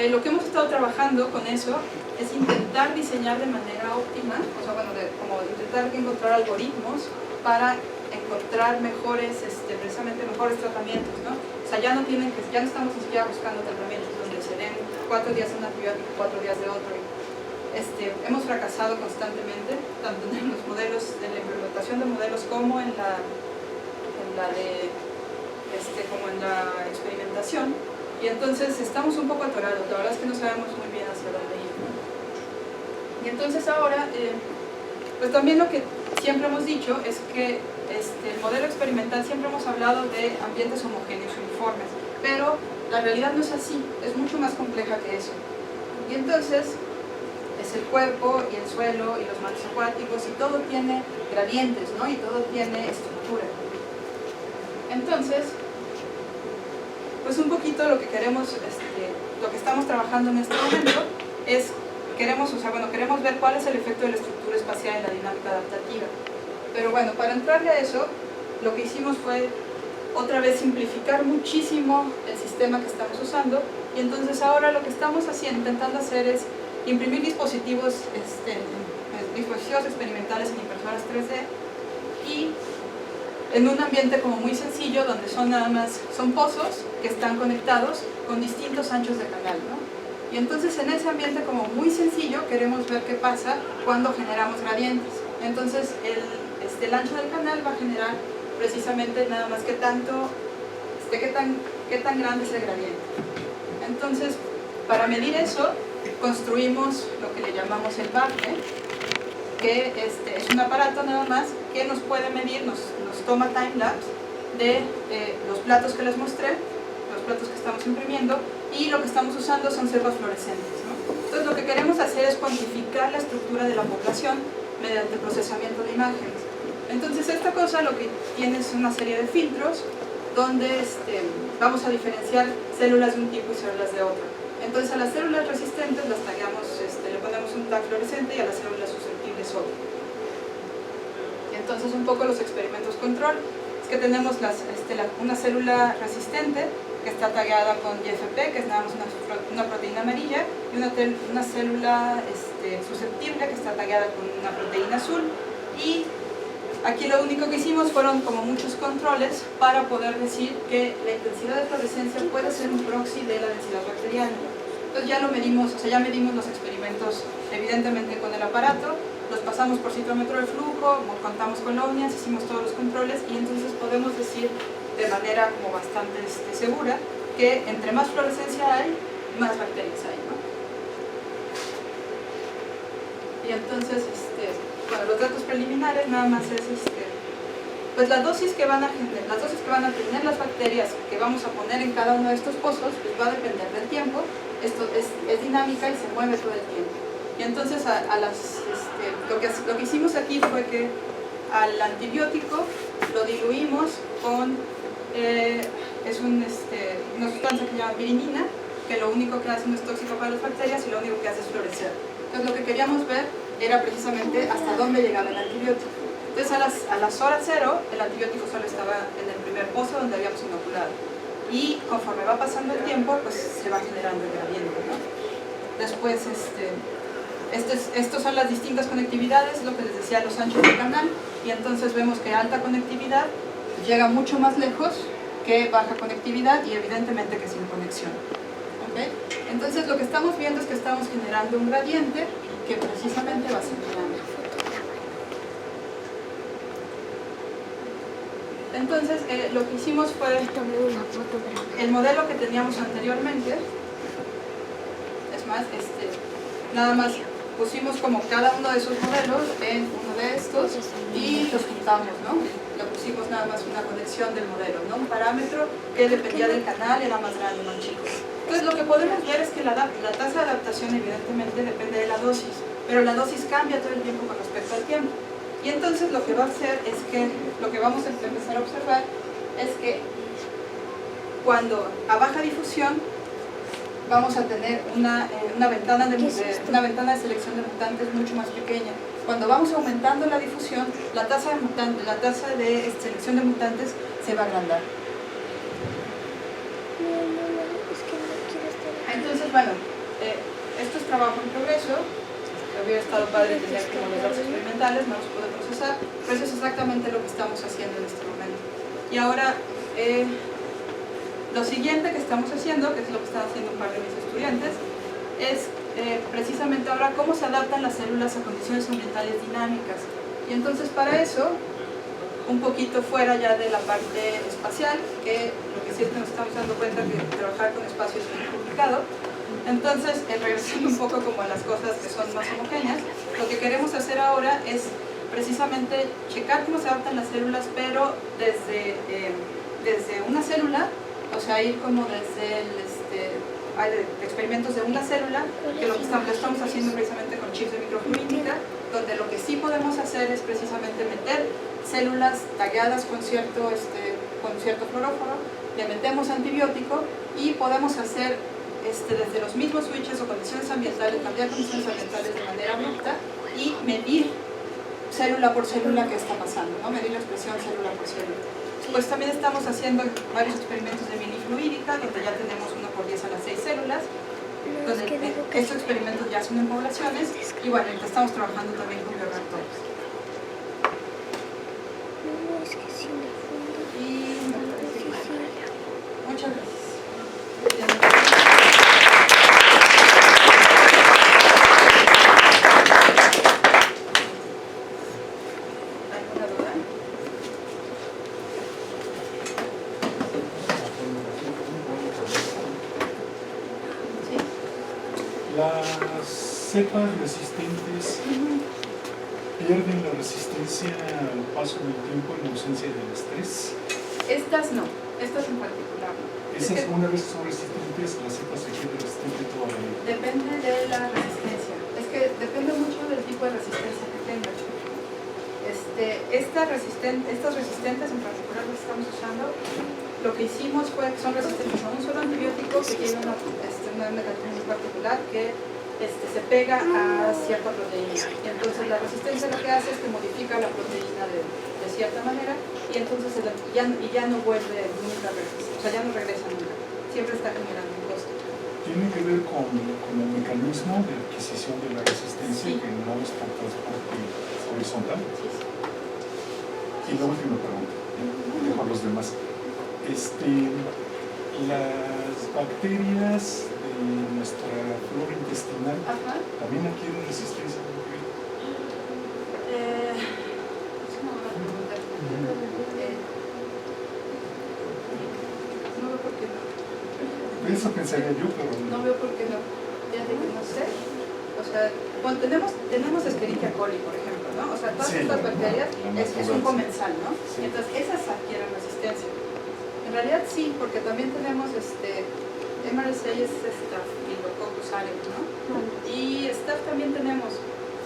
lo que hemos estado trabajando con eso es intentar diseñar de manera óptima, o sea, como intentar encontrar algoritmos para encontrar precisamente mejores tratamientos, ¿no? O sea, ya no estamos ni siquiera buscando tratamientos donde se den 4 días de un antibiótico, 4 días de otro. Hemos fracasado constantemente, tanto en los modelos, en la implementación de modelos, como en la experimentación, y entonces estamos un poco atorados. La verdad es que no sabemos muy bien hacia dónde ir, ¿no? Y entonces ahora, pues también lo que siempre hemos dicho es que el modelo experimental, siempre hemos hablado de ambientes homogéneos uniformes, pero la realidad no es así, es mucho más compleja que eso. Y entonces es el cuerpo y el suelo y los mares acuáticos, y todo tiene gradientes, ¿no? Y todo tiene estructura. Entonces, pues un poquito lo que queremos, lo que estamos trabajando en este momento es, queremos ver cuál es el efecto de la estructura espacial en la dinámica adaptativa. Pero bueno, para entrarle a eso, lo que hicimos fue otra vez simplificar muchísimo el sistema que estamos usando, y entonces ahora lo que estamos intentando hacer es imprimir dispositivos experimentales en impresoras 3D, y en un ambiente como muy sencillo, donde son pozos que están conectados con distintos anchos de canal, ¿no? Y entonces en ese ambiente como muy sencillo queremos ver qué pasa cuando generamos gradientes. Entonces el ancho del canal va a generar precisamente nada más qué tan grande es el gradiente. Entonces, para medir eso, construimos lo que le llamamos el BAFE, que es un aparato nada más que nos puede medir, nos toma timelapse de los platos que les mostré, los platos que estamos imprimiendo, y lo que estamos usando son cerros fluorescentes, ¿no? Entonces lo que queremos hacer es cuantificar la estructura de la población mediante procesamiento de imágenes. Entonces esta cosa lo que tiene es una serie de filtros donde vamos a diferenciar células de un tipo y células de otro. Entonces a las células resistentes las tagueamos, le ponemos un tag fluorescente, y a las células susceptibles otro. Y entonces un poco los experimentos control es que tenemos una célula resistente que está tagueada con YFP, que es nada más una proteína amarilla, y una célula susceptible que está tagueada con una proteína azul. Y aquí lo único que hicimos fueron como muchos controles para poder decir que la intensidad de fluorescencia puede ser un proxy de la densidad bacteriana. Entonces ya lo medimos, ya medimos los experimentos evidentemente con el aparato, los pasamos por citrómetro de flujo, contamos colonias, hicimos todos los controles, y entonces podemos decir de manera como bastante segura que entre más fluorescencia hay, más bacterias hay, ¿no? Y entonces, bueno, los datos preliminares nada más es pues las dosis que van a tener las bacterias que vamos a poner en cada uno de estos pozos, pues va a depender del tiempo. Esto es dinámica y se mueve todo el tiempo. Y entonces lo que hicimos aquí fue que al antibiótico lo diluimos con una sustancia que se llama virinina, que lo único que hace no es tóxico para las bacterias y lo único que hace es florecer. Entonces lo que queríamos ver era precisamente hasta dónde llegaba el antibiótico. Entonces a las horas cero el antibiótico solo estaba en el primer pozo donde habíamos inoculado, y conforme va pasando el tiempo pues se va generando el gradiente, ¿no? Después estos son las distintas conectividades, lo que les decía, los anchos del canal, y entonces vemos que alta conectividad llega mucho más lejos que baja conectividad, y evidentemente que sin conexión. ¿Okay? Entonces lo que estamos viendo es que estamos generando un gradiente que precisamente va a ser dinámico. Entonces lo que hicimos fue el modelo que teníamos anteriormente, es más, nada más pusimos como cada uno de esos modelos en uno de estos y los juntamos, ¿no? Le pusimos nada más una conexión del modelo, ¿no? Un parámetro que dependía del canal, era más grande o más chico. Entonces lo que podemos ver es que la tasa de adaptación evidentemente depende de la dosis, pero la dosis cambia todo el tiempo con respecto al tiempo. Y entonces lo que va a hacer es que, lo que vamos a empezar a observar es que cuando a baja difusión vamos a tener una ventana de selección de mutantes mucho más pequeña. Cuando vamos aumentando la difusión, la tasa de selección de mutantes se va a agrandar. Entonces, bueno, esto es trabajo en progreso. Hubiera estado padre tener como los datos experimentales, no los puedo procesar, pero eso es exactamente lo que estamos haciendo en este momento. Y ahora, lo siguiente que estamos haciendo, que es lo que están haciendo un par de mis estudiantes, es precisamente ahora cómo se adaptan las células a condiciones ambientales dinámicas. Y entonces para eso, un poquito fuera ya de la parte espacial, que lo que sí es que nos estamos dando cuenta que trabajar con espacio es muy complicado. Entonces, regresando un poco como a las cosas que son más homogéneas, lo que queremos hacer ahora es precisamente checar cómo se adaptan las células, pero desde una célula, o sea, ir como desde hay experimentos de una célula, que lo estamos haciendo precisamente con chips de microfluídica, donde lo que sí podemos hacer es precisamente meter células tagueadas con cierto fluoróforo, le metemos antibiótico y podemos hacer desde los mismos switches o condiciones ambientales, cambiar condiciones ambientales de manera abrupta y medir célula por célula qué está pasando, ¿no? Medir la expresión célula por célula. Pues también estamos haciendo varios experimentos de minifluídica, donde ya tenemos 1 por 10 a las 6 células, donde estos experimentos ya son en poblaciones, y bueno, estamos trabajando también con bioreactores. Y me parece que muchas gracias. cepas resistentes pierden la resistencia al paso del tiempo en ausencia del estrés. Estas no, estas en particular no. Esas, una vez son resistentes, la cepa se queda resistente toda la vida. Depende de la resistencia. Es que depende mucho del tipo de resistencia que tenga. Estas resistentes en particular las estamos usando. Lo que hicimos fue que son resistentes a un solo antibiótico que tiene un mecanismo particular que se pega a cierta proteína. Y entonces la resistencia lo que hace es que modifica la proteína de cierta manera y entonces ya no vuelve nunca a regresar. O sea, ya no regresa nunca. Siempre está generando un costo. Tiene que ver con el mecanismo de adquisición de la resistencia, Sí. que no es por transporte horizontal. Sí, sí. Y la última pregunta, dejo a los demás. Las bacterias de nuestra flora intestinal Ajá. también adquieren resistencia. Es una buena pregunta. No veo por qué no. Eso pensaría yo, pero No veo por qué no. Fíjate que no sé. O sea, cuando tenemos Escherichia coli, por ejemplo, ¿no? O sea, todas Sí, estas bacterias la es un natural, comensal, ¿no? Sí. Entonces, esas adquieren resistencia. En realidad sí, porque también tenemos MRSA es Staphylococcus aureus, ¿no? Y Staph también tenemos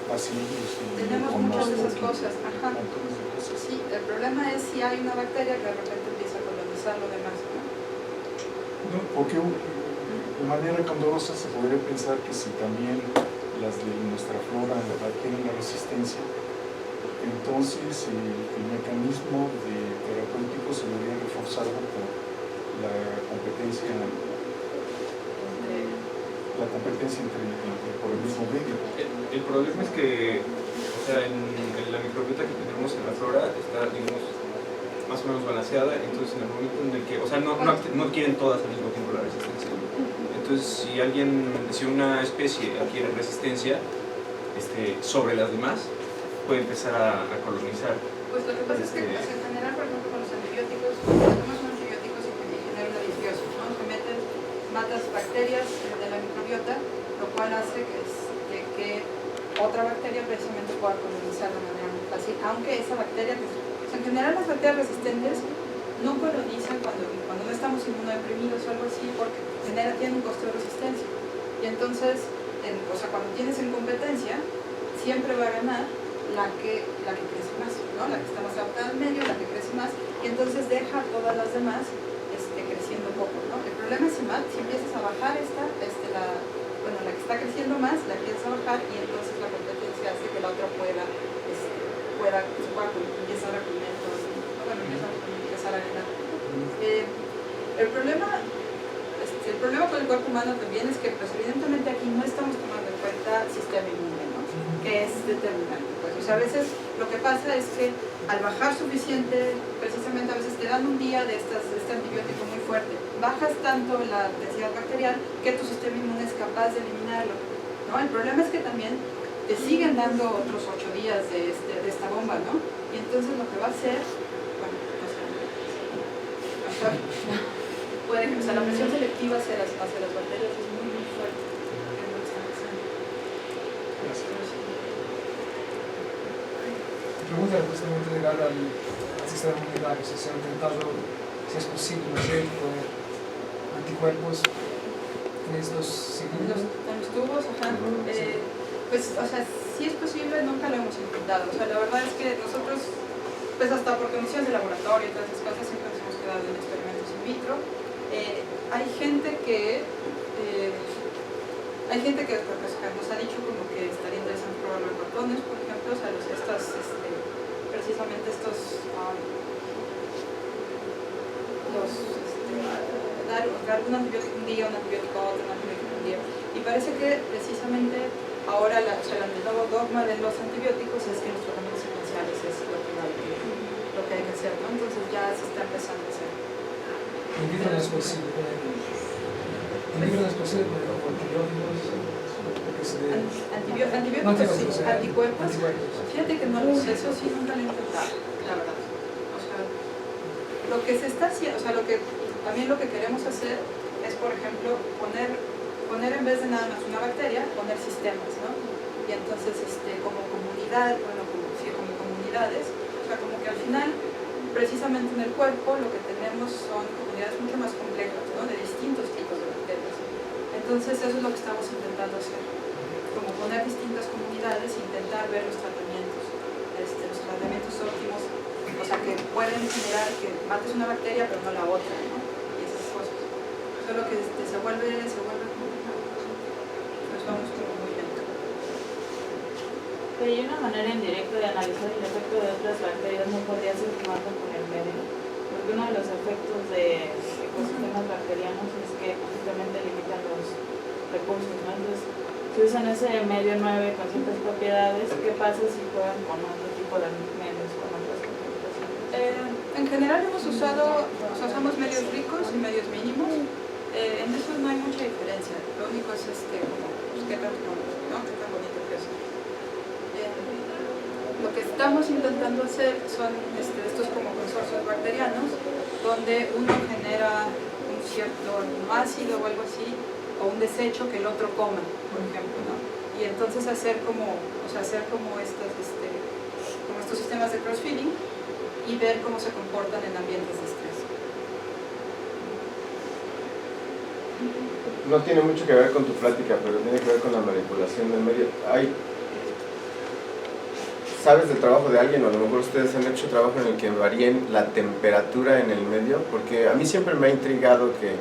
vacíos y muchas de esas cosas. Ajá. montones de cosas. Sí, el problema es si hay una bacteria que de repente empieza a colonizar lo demás, ¿no? No, porque de manera candorosa se podría pensar que si también las de nuestra flora adquieren la resistencia, entonces el mecanismo terapéutico se vería reforzado por la competencia por el mismo medio. El problema es que, o sea, en la microbiota que tenemos en la flora está, digamos, más o menos balanceada, entonces en el momento en el que, o sea, no adquieren todas al mismo tiempo la resistencia. Entonces, si una especie adquiere resistencia sobre las demás, puede empezar a colonizar. Pues lo que pasa es que en general, por ejemplo, con los antibióticos, tenemos antibióticos y generan una disbiosis, ¿no? Se matas bacterias de la microbiota, lo cual hace que otra bacteria precisamente pueda colonizar de manera muy fácil, aunque esa bacteria, en general las bacterias resistentes no colonizan cuando no estamos inmunodeprimidos o algo así, porque tienen un costo de resistencia. Y entonces, cuando tienes incompetencia, siempre va a ganar la que crece más, ¿no? La que está más adaptada al medio, la que crece más, y entonces deja a todas las demás creciendo poco, ¿no? El problema es si empiezas a bajar la que está creciendo más, la empiezas a bajar y entonces la competencia hace que la otra pueda empezar a comer, empezar a ganar. El problema con el cuerpo humano también es que, pues, evidentemente aquí no estamos tomando en cuenta el sistema inmune, ¿no? Que es determinante. Pues, o sea, a veces lo que pasa es que al bajar suficiente, precisamente a veces te dan un día de este antibiótico muy fuerte, bajas tanto la densidad bacterial que tu sistema inmune es capaz de eliminarlo, ¿no? El problema es que también te siguen dando otros 8 días de esta bomba, ¿no? Y entonces lo que va a hacer, bueno, no sé, puede que, o sea, la presión selectiva hacia las bacterias es muy, muy fuerte. Que no están haciendo. La pregunta es justamente ligada al sistema inmunitario, si se ha intentado, si es posible, ¿no es cierto?, anticuerpos en estos cilindros. En los tubos, ajá. Pues, o sea, si es posible, nunca lo hemos intentado. O sea, la verdad es que nosotros, pues hasta por condiciones de laboratorio y todas esas cosas, siempre nos hemos quedado en experimentos in vitro. Hay gente que pues, nos ha dicho como que estaría interesante probarlo en ratones, por ejemplo, o sea, precisamente dar un antibiótico un día, un antibiótico otro, un antibiótico un día. Y parece que precisamente ahora el nuevo dogma de los antibióticos es que los tratamientos secuenciales es lo que hay que hacer, ¿no? Entonces ya se está empezando a hacer. En vitro no es posible, pero con antibióticos, Antibióticos, sí, anticuerpos. anticuerpos. Fíjate que no lo sé, eso sí nunca lo he intentado, la verdad. O sea, lo que se está haciendo, o sea, también lo que queremos hacer es, por ejemplo, poner poner en vez de nada más una bacteria, poner sistemas, ¿no? Y entonces como comunidad, bueno, como comunidades, o sea, como que al final, precisamente en el cuerpo, lo que tenemos son comunidades mucho más complejas, ¿no? De distintos tipos de bacterias. Entonces eso es lo que estamos intentando hacer, como poner distintas comunidades e intentar ver los tratamientos óptimos, o sea, que pueden generar que mates una bacteria pero no la otra, ¿no? Y esas cosas. Solo que se vuelve complicado. Nos vamos como muy lento. Pero hay una manera indirecta de analizar el efecto de otras bacterias, no podría ser jugando con el medio. Porque uno de los efectos de ecosistemas bacterianos es que justamente limitan los recursos, ¿no? Entonces, si usan ese medio 9 con ciertas propiedades, ¿qué pasa si juegan con otro tipo de medios, con otras concentraciones? En general hemos usado, o sea, usamos medios ricos y medios mínimos. En eso no hay mucha diferencia. Lo único es como, pues, qué tan bonito que es. Lo que estamos intentando hacer son estos como consorcios bacterianos, donde uno genera un cierto ácido o algo así, o un desecho que el otro coma, por ejemplo, ¿no? Y entonces hacer como estos sistemas de cross-feeding y ver cómo se comportan en ambientes de estrés. No tiene mucho que ver con tu plática, pero tiene que ver con la manipulación del medio. ¿Sabes del trabajo de alguien? O a lo mejor ustedes han hecho trabajo en el que varíen la temperatura en el medio, porque a mí siempre me ha intrigado que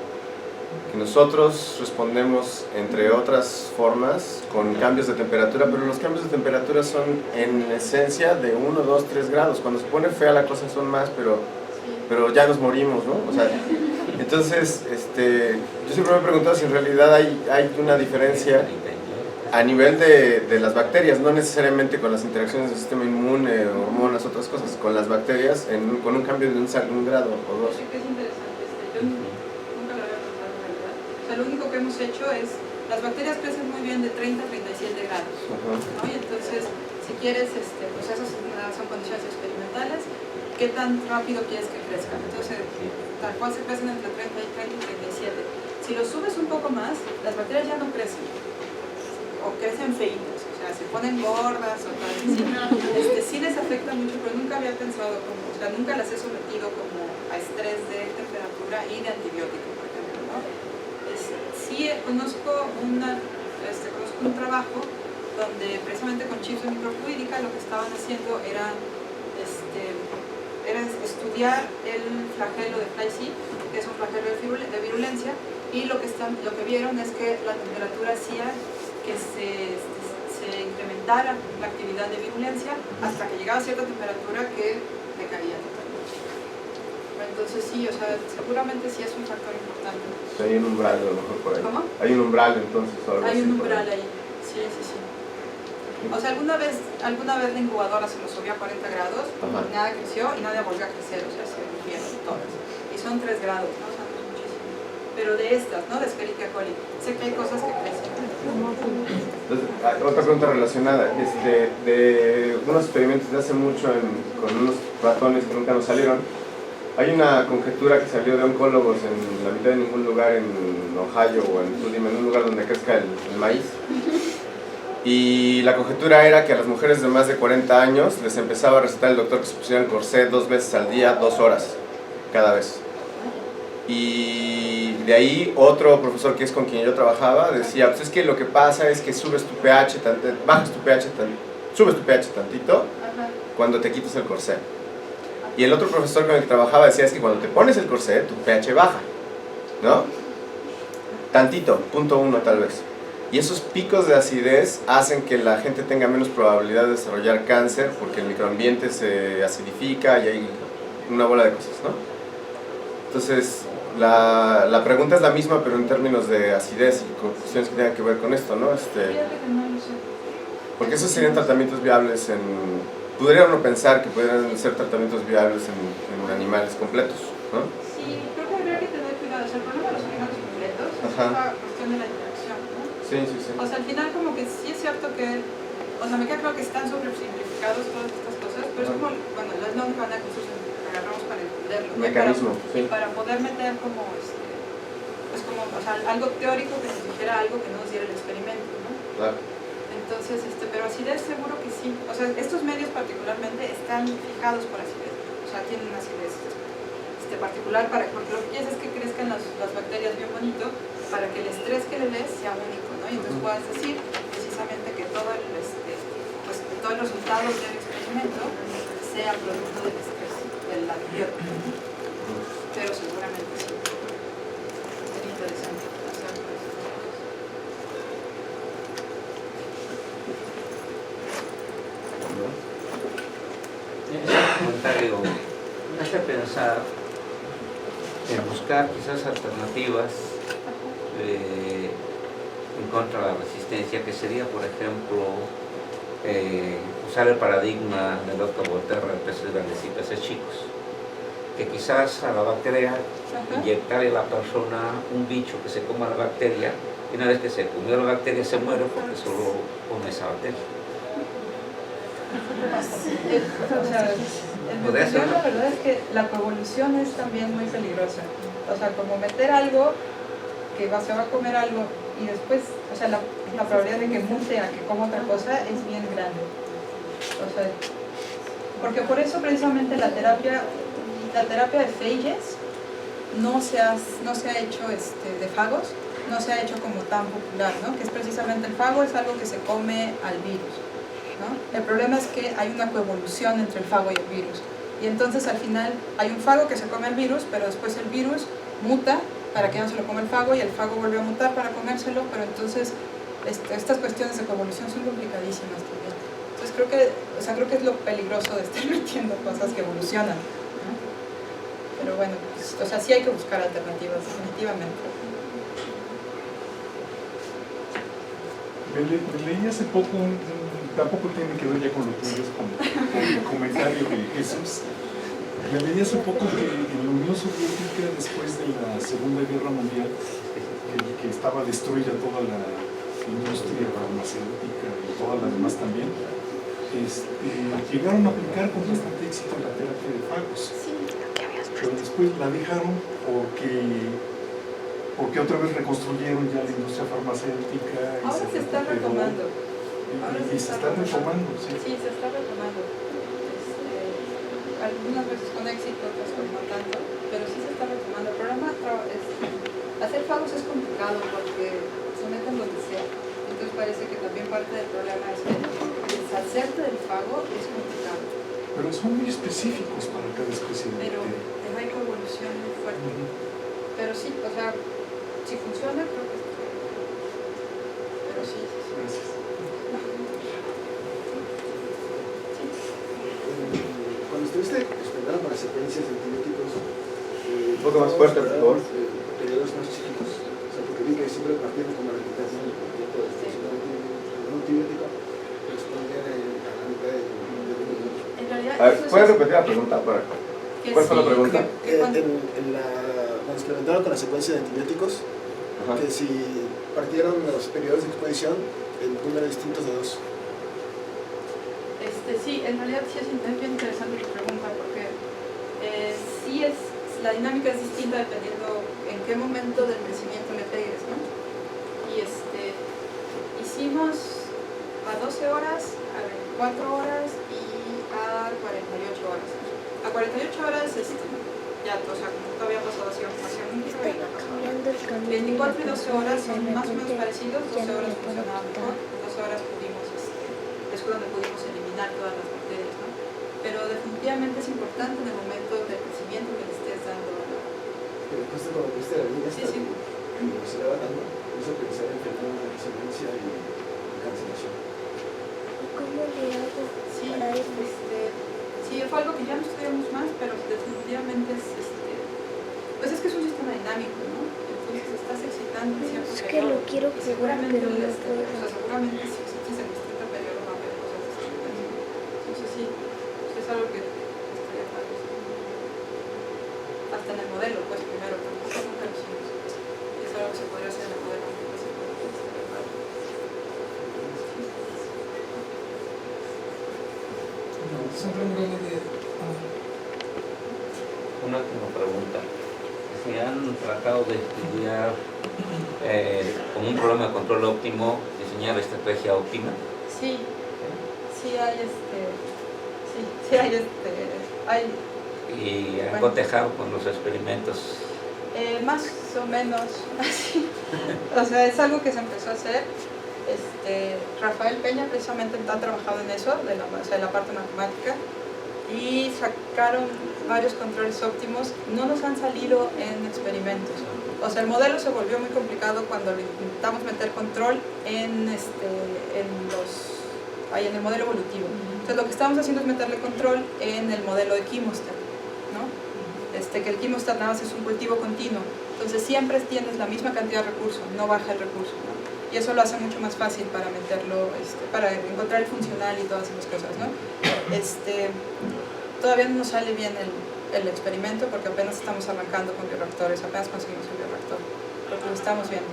nosotros respondemos, entre otras formas, con cambios de temperatura, pero los cambios de temperatura son en esencia de 1, 2, 3 grados. Cuando se pone fea la cosa son más, pero ya nos morimos, ¿no? O sea, entonces, yo siempre me he preguntado si en realidad hay una diferencia a nivel de las bacterias, no necesariamente con las interacciones del sistema inmune, hormonas, otras cosas, con las bacterias, con un cambio de un grado o dos. Sí, que es interesante. Yo nunca lo había pensado en realidad. O sea, lo único que hemos hecho es, las bacterias crecen muy bien de 30 a 37 grados, ¿no? Y entonces, si quieres, pues esas son condiciones experimentales, ¿qué tan rápido quieres que crezcan? Entonces, tal cual se crecen entre 30 y 37. Si lo subes un poco más, las bacterias ya no crecen, o crecen feitas, o sea, se ponen gordas o tal. Sí les afecta mucho, pero nunca había pensado como, o sea, nunca las he sometido como a estrés de temperatura y de antibiótico, por ejemplo, ¿no? Sí conozco un trabajo donde precisamente con chips de microfluídica lo que estaban haciendo era estudiar el flagelo de Fly-C, que es un flagelo de virulencia, y lo que vieron es que la temperatura hacía que se incrementara la actividad de virulencia hasta que llegaba a cierta temperatura que decaía totalmente. Entonces sí, o sea, seguramente sí es un factor importante. Hay un umbral a lo mejor por ahí. ¿Cómo? Hay un umbral entonces. Hay un umbral ahí, sí. O sea, alguna vez la incubadora se lo subió a 40 grados, y nada creció y nada volvió a crecer, o sea, se murieron todas. Y son 3 grados, ¿no? O sea, no es muchísimo. Pero de estas, ¿no? De Escherichia coli, sé que hay cosas que crecen. Entonces, otra pregunta relacionada, de unos experimentos de hace mucho con unos ratones que nunca nos salieron. Hay una conjetura que salió de oncólogos en la mitad de ningún lugar en Ohio o en un lugar donde crezca el maíz. Y la conjetura era que a las mujeres de más de 40 años les empezaba a recetar el doctor que se pusieran corsé 2 veces al día, 2 horas cada vez. Y de ahí otro profesor que es con quien yo trabajaba decía, pues es que lo que pasa es que subes tu pH tantito cuando te quitas el corsé. Y el otro profesor con el que trabajaba decía, es que cuando te pones el corsé, tu pH baja, ¿no? Tantito, 0.1 tal vez. Y esos picos de acidez hacen que la gente tenga menos probabilidad de desarrollar cáncer porque el microambiente se acidifica y hay una bola de cosas, ¿no? Entonces, la pregunta es la misma, pero en términos de acidez y con cuestiones que tengan que ver con esto, ¿no? Porque esos serían tratamientos viables podría uno pensar que pudieran ser tratamientos viables en animales completos, ¿no? Sí, creo que habría que tener cuidado. O sea, el problema de los animales completos es la cuestión de la interacción, ¿no? Sí. O sea, al final como que sí es cierto que, o sea, me queda claro que están sobresimplificados todas estas cosas, pero es como, bueno, las no van a que agarramos para entenderlo. Mecanismo, y para poder meter como, pues pues como, o sea, algo teórico que nos dijera algo que no nos diera el experimento, ¿no? Claro. Entonces, pero acidez seguro que sí. O sea, estos medios particularmente están fijados por acidez. O sea, tienen una acidez particular porque lo que quieres es que crezcan las bacterias bien bonito para que el estrés que le des sea único, ¿no? Y entonces puedas decir precisamente que todo el, pues, que todo el resultado del experimento sea producto del estrés, del antibiótico. Pero seguramente sí. Sería interesante hacer por eso. Ese comentario me hace pensar en buscar quizás alternativas en contra de la resistencia, que sería, por ejemplo, usar el paradigma del Otto Volterra de peces grandes y peces chicos, que quizás a la bacteria inyectarle a la persona un bicho que se coma la bacteria, y una vez que se comió la bacteria se muere porque solo come esa bacteria. O sea, en mi opinión, la verdad es que la coevolución es también muy peligrosa. O sea, como meter algo que se va a comer algo y después, o sea, la probabilidad de que mute a que coma otra cosa es bien grande. O sea, porque por eso precisamente la terapia de phages no se ha hecho de fagos, no se ha hecho como tan popular, ¿no? Que es precisamente el fago es algo que se come al virus, ¿no? El problema es que hay una coevolución entre el fago y el virus. Y entonces al final hay un fago que se come al virus, pero después el virus muta para que no se lo coma el fago y el fago vuelve a mutar para comérselo, pero entonces estas cuestiones de coevolución son complicadísimas también. Entonces creo que es lo peligroso de estar metiendo cosas que evolucionan, ¿no? Pero bueno, pues, o sea, sí hay que buscar alternativas, definitivamente. Me leí hace poco tampoco tiene que ver ya con lo tuyo, con el comentario de Jesús. Me leí hace poco que en la Unión Soviética, después de la Segunda Guerra Mundial, que estaba destruida toda la industria farmacéutica y todas las demás también, llegaron a aplicar con bastante éxito la terapia de fagos. Pero después la dejaron porque otra vez reconstruyeron ya la industria farmacéutica. Ahora se está retomando. Y se está retomando, sí. Sí, se está retomando. Algunas veces con éxito, otras no tanto, pero sí se está retomando. El problema es hacer fagos es complicado porque se meten donde sea. Entonces parece que también parte del problema es que deshacerte del fago es complicado. Pero son muy específicos para cada especie de Pero bacteria. hay coevolución muy fuerte. Pero sí, o sea, si funciona, creo que está bien. Pero sí. Gracias. Cuando estuviste experimentando con las secuencias de antibióticos, un poco más fuerte, por favor. Periodos más chiquitos, o sea, porque vi que siempre partían como la mitad del tiempo de un antibiótico, respondían a la mitad de un minuto. En realidad, A ver, ¿puedes repetir la pregunta? ¿Cuál fue la pregunta? Cuando experimentaron con la secuencia de antibióticos, que si partieron los periodos de exposición en números distintos de 2. Sí, en realidad sí es bien interesante tu pregunta porque la dinámica es distinta dependiendo en qué momento del crecimiento le pegues, ¿no? Y hicimos a 12 horas, a 24 horas y a 48 horas. A 48 horas ya, o sea, como todavía pasado hacia un kilo. 24 y 12 horas son más o menos parecidos, 12 horas funcionaban mejor, 12 horas es cuando pudimos eliminar todas las bacterias, ¿no? Pero definitivamente es importante en el momento del crecimiento que le estés dando a la... Pero justo cuando viste la línea esta, Sí. lo que se le va dando, hizo pensar en fenómenos de resonancia y cancelación. ¿Cómo le hago Sí, para eso? sí, fue algo que ya no estudiamos más, pero definitivamente pues es que es un sistema dinámico, ¿no? Entonces estás excitando en cierto Es que periodo. lo quiero Y jugar, seguramente pero no o puedo. sea, seguramente si existes en distinto periodo va a haber cosas distintas. Entonces sí, es algo que estaría padre. Hasta en el modelo, pues primero, tampoco nunca lo hicimos. Es algo que se podría hacer en el modelo. Estaría padre. Sempre un grado de... Una última pregunta. se han tratado de estudiar como un programa de control óptimo, diseñar la estrategia óptima. Sí, hay Y han bueno, cotejado con los experimentos. más o menos así. O sea, es algo que se empezó a hacer. Rafael Peña precisamente ha trabajado en eso, de la parte matemática, y sacaron varios controles óptimos. No nos han salido en experimentos. O sea, el modelo se volvió muy complicado cuando le intentamos meter control en el modelo evolutivo. Entonces lo que estamos haciendo es meterle control en el modelo de quimostat, ¿no? Que el quimostat nada más es un cultivo continuo. Entonces siempre tienes la misma cantidad de recursos, no baja el recurso, ¿no? Y eso lo hace mucho más fácil para meterlo, para encontrar el funcional y todas esas cosas, ¿no? Todavía no nos sale bien el experimento porque apenas estamos arrancando con bioreactores, apenas conseguimos el bioreactor, porque lo estamos viendo.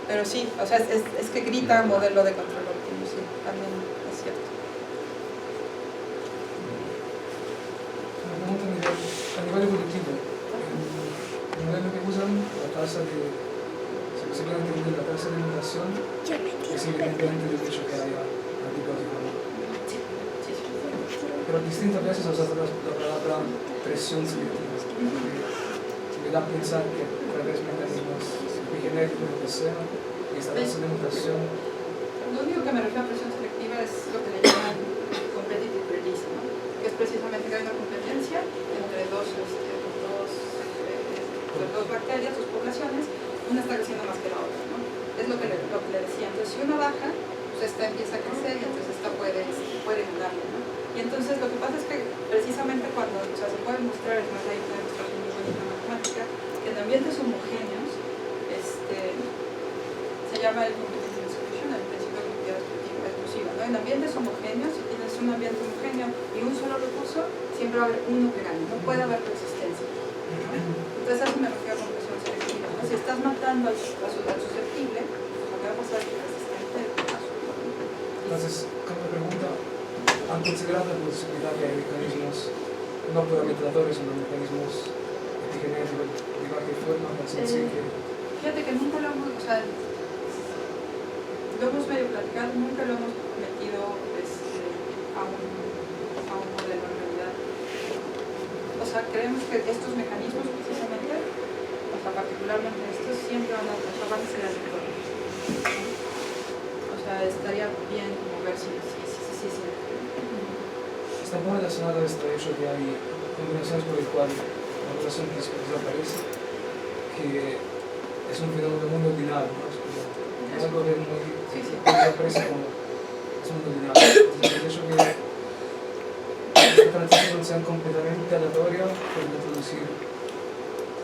Pero sí, o sea, es que grita modelo de control óptimo, sí, también es cierto. Una pregunta a nivel evolutivo. El modelo que usan, la tasa de, posiblemente la tasa de mutación, es independiente del hecho que haya antibiótico, ¿no? Pero distintas veces se usa la palabra presión selectiva, que me da a pensar que a través de mecanismos epigenéticos, lo que sea, esta tasa de mutación. Lo único que me refiero a presión selectiva es lo que le llaman competitive release, ¿no? Que es precisamente que hay una competencia entre dos bacterias, dos poblaciones, una está creciendo más que la otra, ¿no? Es lo que le decía. Entonces, si una baja, pues esta empieza a crecer y entonces esta puede ganarle, ¿no? Y entonces lo que pasa es que precisamente cuando, o sea, se puede mostrar, es más, ahí podemos mostrar muy bonita matemática, que en ambientes homogéneos, se llama el competitive exclusion, el principio de propiedad exclusiva, ¿no? En ambientes homogéneos, si tienes un ambiente homogéneo y un solo recurso, siempre va a haber uno que gane, no puede haber resistencia, ¿no? Entonces a eso me refiero con presión selectiva, ¿no? Si estás matando al susceptible, pues lo que va a pasar es que el resistente va a subir. Entonces, como pregunta, ¿han considerado la posibilidad de mecanismos no puramente datorios, sino mecanismos epigenéticos de cualquier forma, tan sencillo que... Fíjate que nunca lo hemos, o sea, lo hemos medio platicado, nunca lo hemos metido a un modelo en realidad. O sea, creemos que estos mecanismos precisamente, o sea, particularmente estos, siempre van a ser aleatorios. O sea, estaría bien como ver si. Está muy relacionado a este hecho que hay combinaciones por el cual la relación desaparece, que es un fenómeno muy ordinario, ¿no? Es algo que desaparece como es un ordinario. Entonces, el hecho que esta transición sea completamente aleatoria puede introducir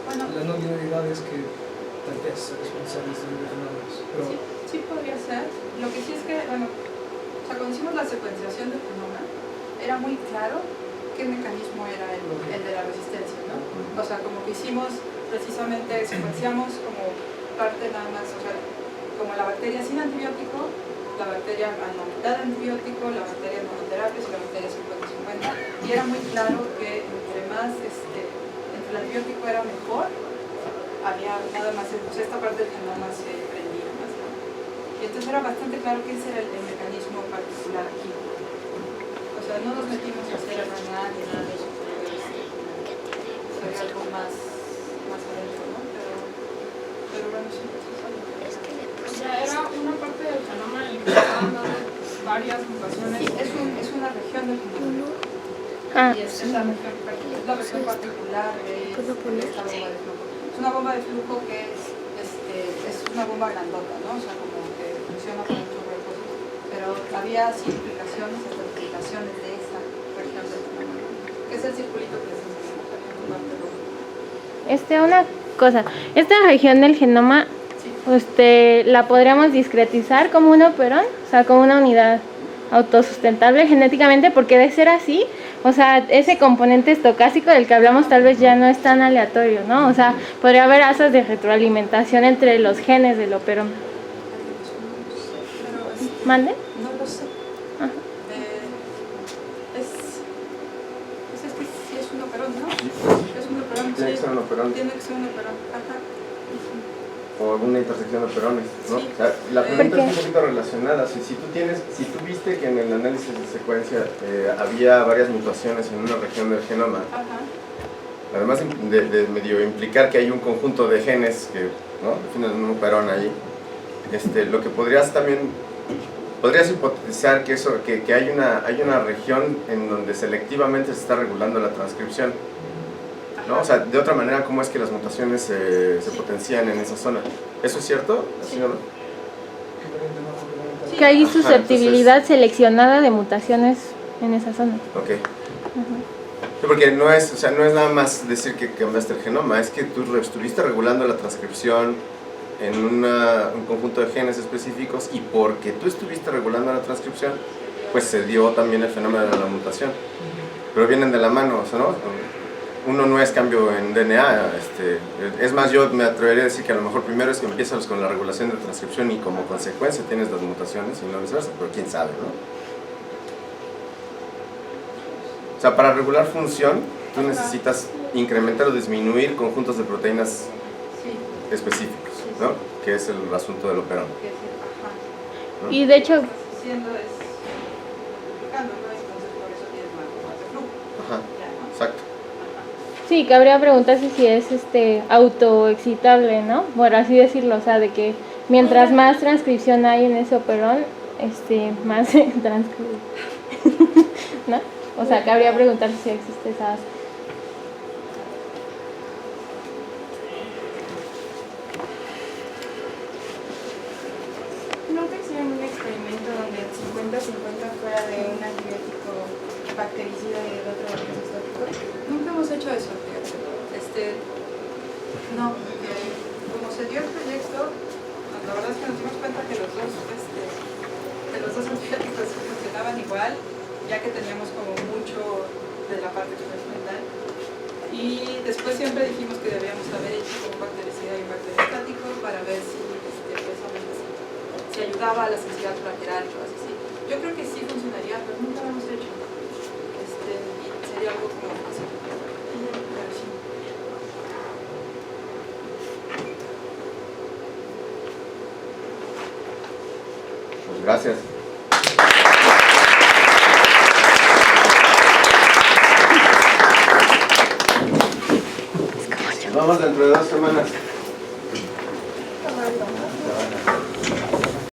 las no linearidades que tal vez son responsables de los fenómenos. Pero sí podría ser. Lo que sí es que, bueno, o sea, cuando hicimos la secuenciación del genoma, era muy claro qué mecanismo era el de la resistencia, ¿no? O sea, como que hicimos precisamente, secuenciamos como parte nada más, o sea, como la bacteria sin antibiótico, la bacteria a la mitad de antibiótico, la bacteria en monoterapias y la bacteria 50-50, y era muy claro que entre el antibiótico era mejor, había nada más, pues esta parte del genoma se prendía más, ¿no? Y entonces era bastante claro que ese era el mecanismo particular aquí. O sea, no nos metimos a hacer RNA ni nada de eso, sería algo más adentro, ¿no? Pero bueno, sí, o sea, era una parte del genoma en el que estaban dando varias mutaciones. Es una región del genoma. Y es la región particular de esta bomba de flujo. Es una bomba de flujo que es una bomba grandota, ¿no? O sea, como que funciona para muchos huecos. Pero había sí implicaciones, hasta implicaciones de esa región del genoma, que es el circulito que les enseñamos también en parte roja. Una cosa, esta región del genoma, la podríamos discretizar como un operón, o sea, como una unidad autosustentable genéticamente, porque de ser así, o sea, ese componente estocástico del que hablamos tal vez ya no es tan aleatorio, ¿no? O sea, podría haber asas de retroalimentación entre los genes del operón. ¿Mande? No lo sé. Ajá. Sí es un operón, ¿no? Es un operón Tiene que ser un operón. Tiene que ser un operón, ajá. O alguna intersección de operones, ¿no? Sí. O sea, la pregunta es un poquito relacionada. Si tú viste que en el análisis de secuencia había varias mutaciones en una región del genoma, Ajá. además de medio implicar que hay un conjunto de genes que, ¿no?, definen un operón ahí, lo que podrías hipotetizar que hay una región en donde selectivamente se está regulando la transcripción, ¿no? O sea, de otra manera, ¿cómo es que las mutaciones se potencian en esa zona? ¿Eso es cierto? ¿Sí o no? Que hay susceptibilidad seleccionada de mutaciones en esa zona. Ok. Sí, porque no es nada más decir que cambiaste el genoma, es que tú estuviste regulando la transcripción en un conjunto de genes específicos, y porque tú estuviste regulando la transcripción, pues se dio también el fenómeno de la mutación. Pero vienen de la mano, ¿no? Uno no es cambio en DNA, es más, yo me atrevería a decir que a lo mejor primero es que empiezas con la regulación de transcripción y como consecuencia tienes las mutaciones y no viceversa, pero quién sabe, ¿no? O sea, para regular función, tú necesitas incrementar o disminuir conjuntos de proteínas específicos, ¿no? Que es el asunto del operón. ¿No? Y de hecho... Haciendo es duplicando, ¿no? Entonces por eso tienes más de flujo. Ajá, exacto. Sí, cabría preguntarse si es autoexcitable, ¿no? Por así decirlo, o sea, de que mientras más transcripción hay en ese operón, más se transcribe, ¿no? O sea, cabría preguntarse si existe esas... ¿Nunca hicieron un experimento donde el 50-50 fuera de un antibiótico bactericida y el otro bacteriostático? Nunca hemos hecho eso, fíjate. No, como se dio el proyecto, la verdad es que nos dimos cuenta que los dos antibióticos funcionaban igual, ya que teníamos como mucho de la parte experimental. Y después siempre dijimos que debíamos haber hecho un bactericida y un bacteriostático para ver si ayudaba a la sensibilidad lateral y cosas así. Yo creo que sí funcionaría, pero nunca lo hemos hecho. Y sería algo como fácil. Pero sí. Pues gracias. Nos vemos dentro de 2 semanas.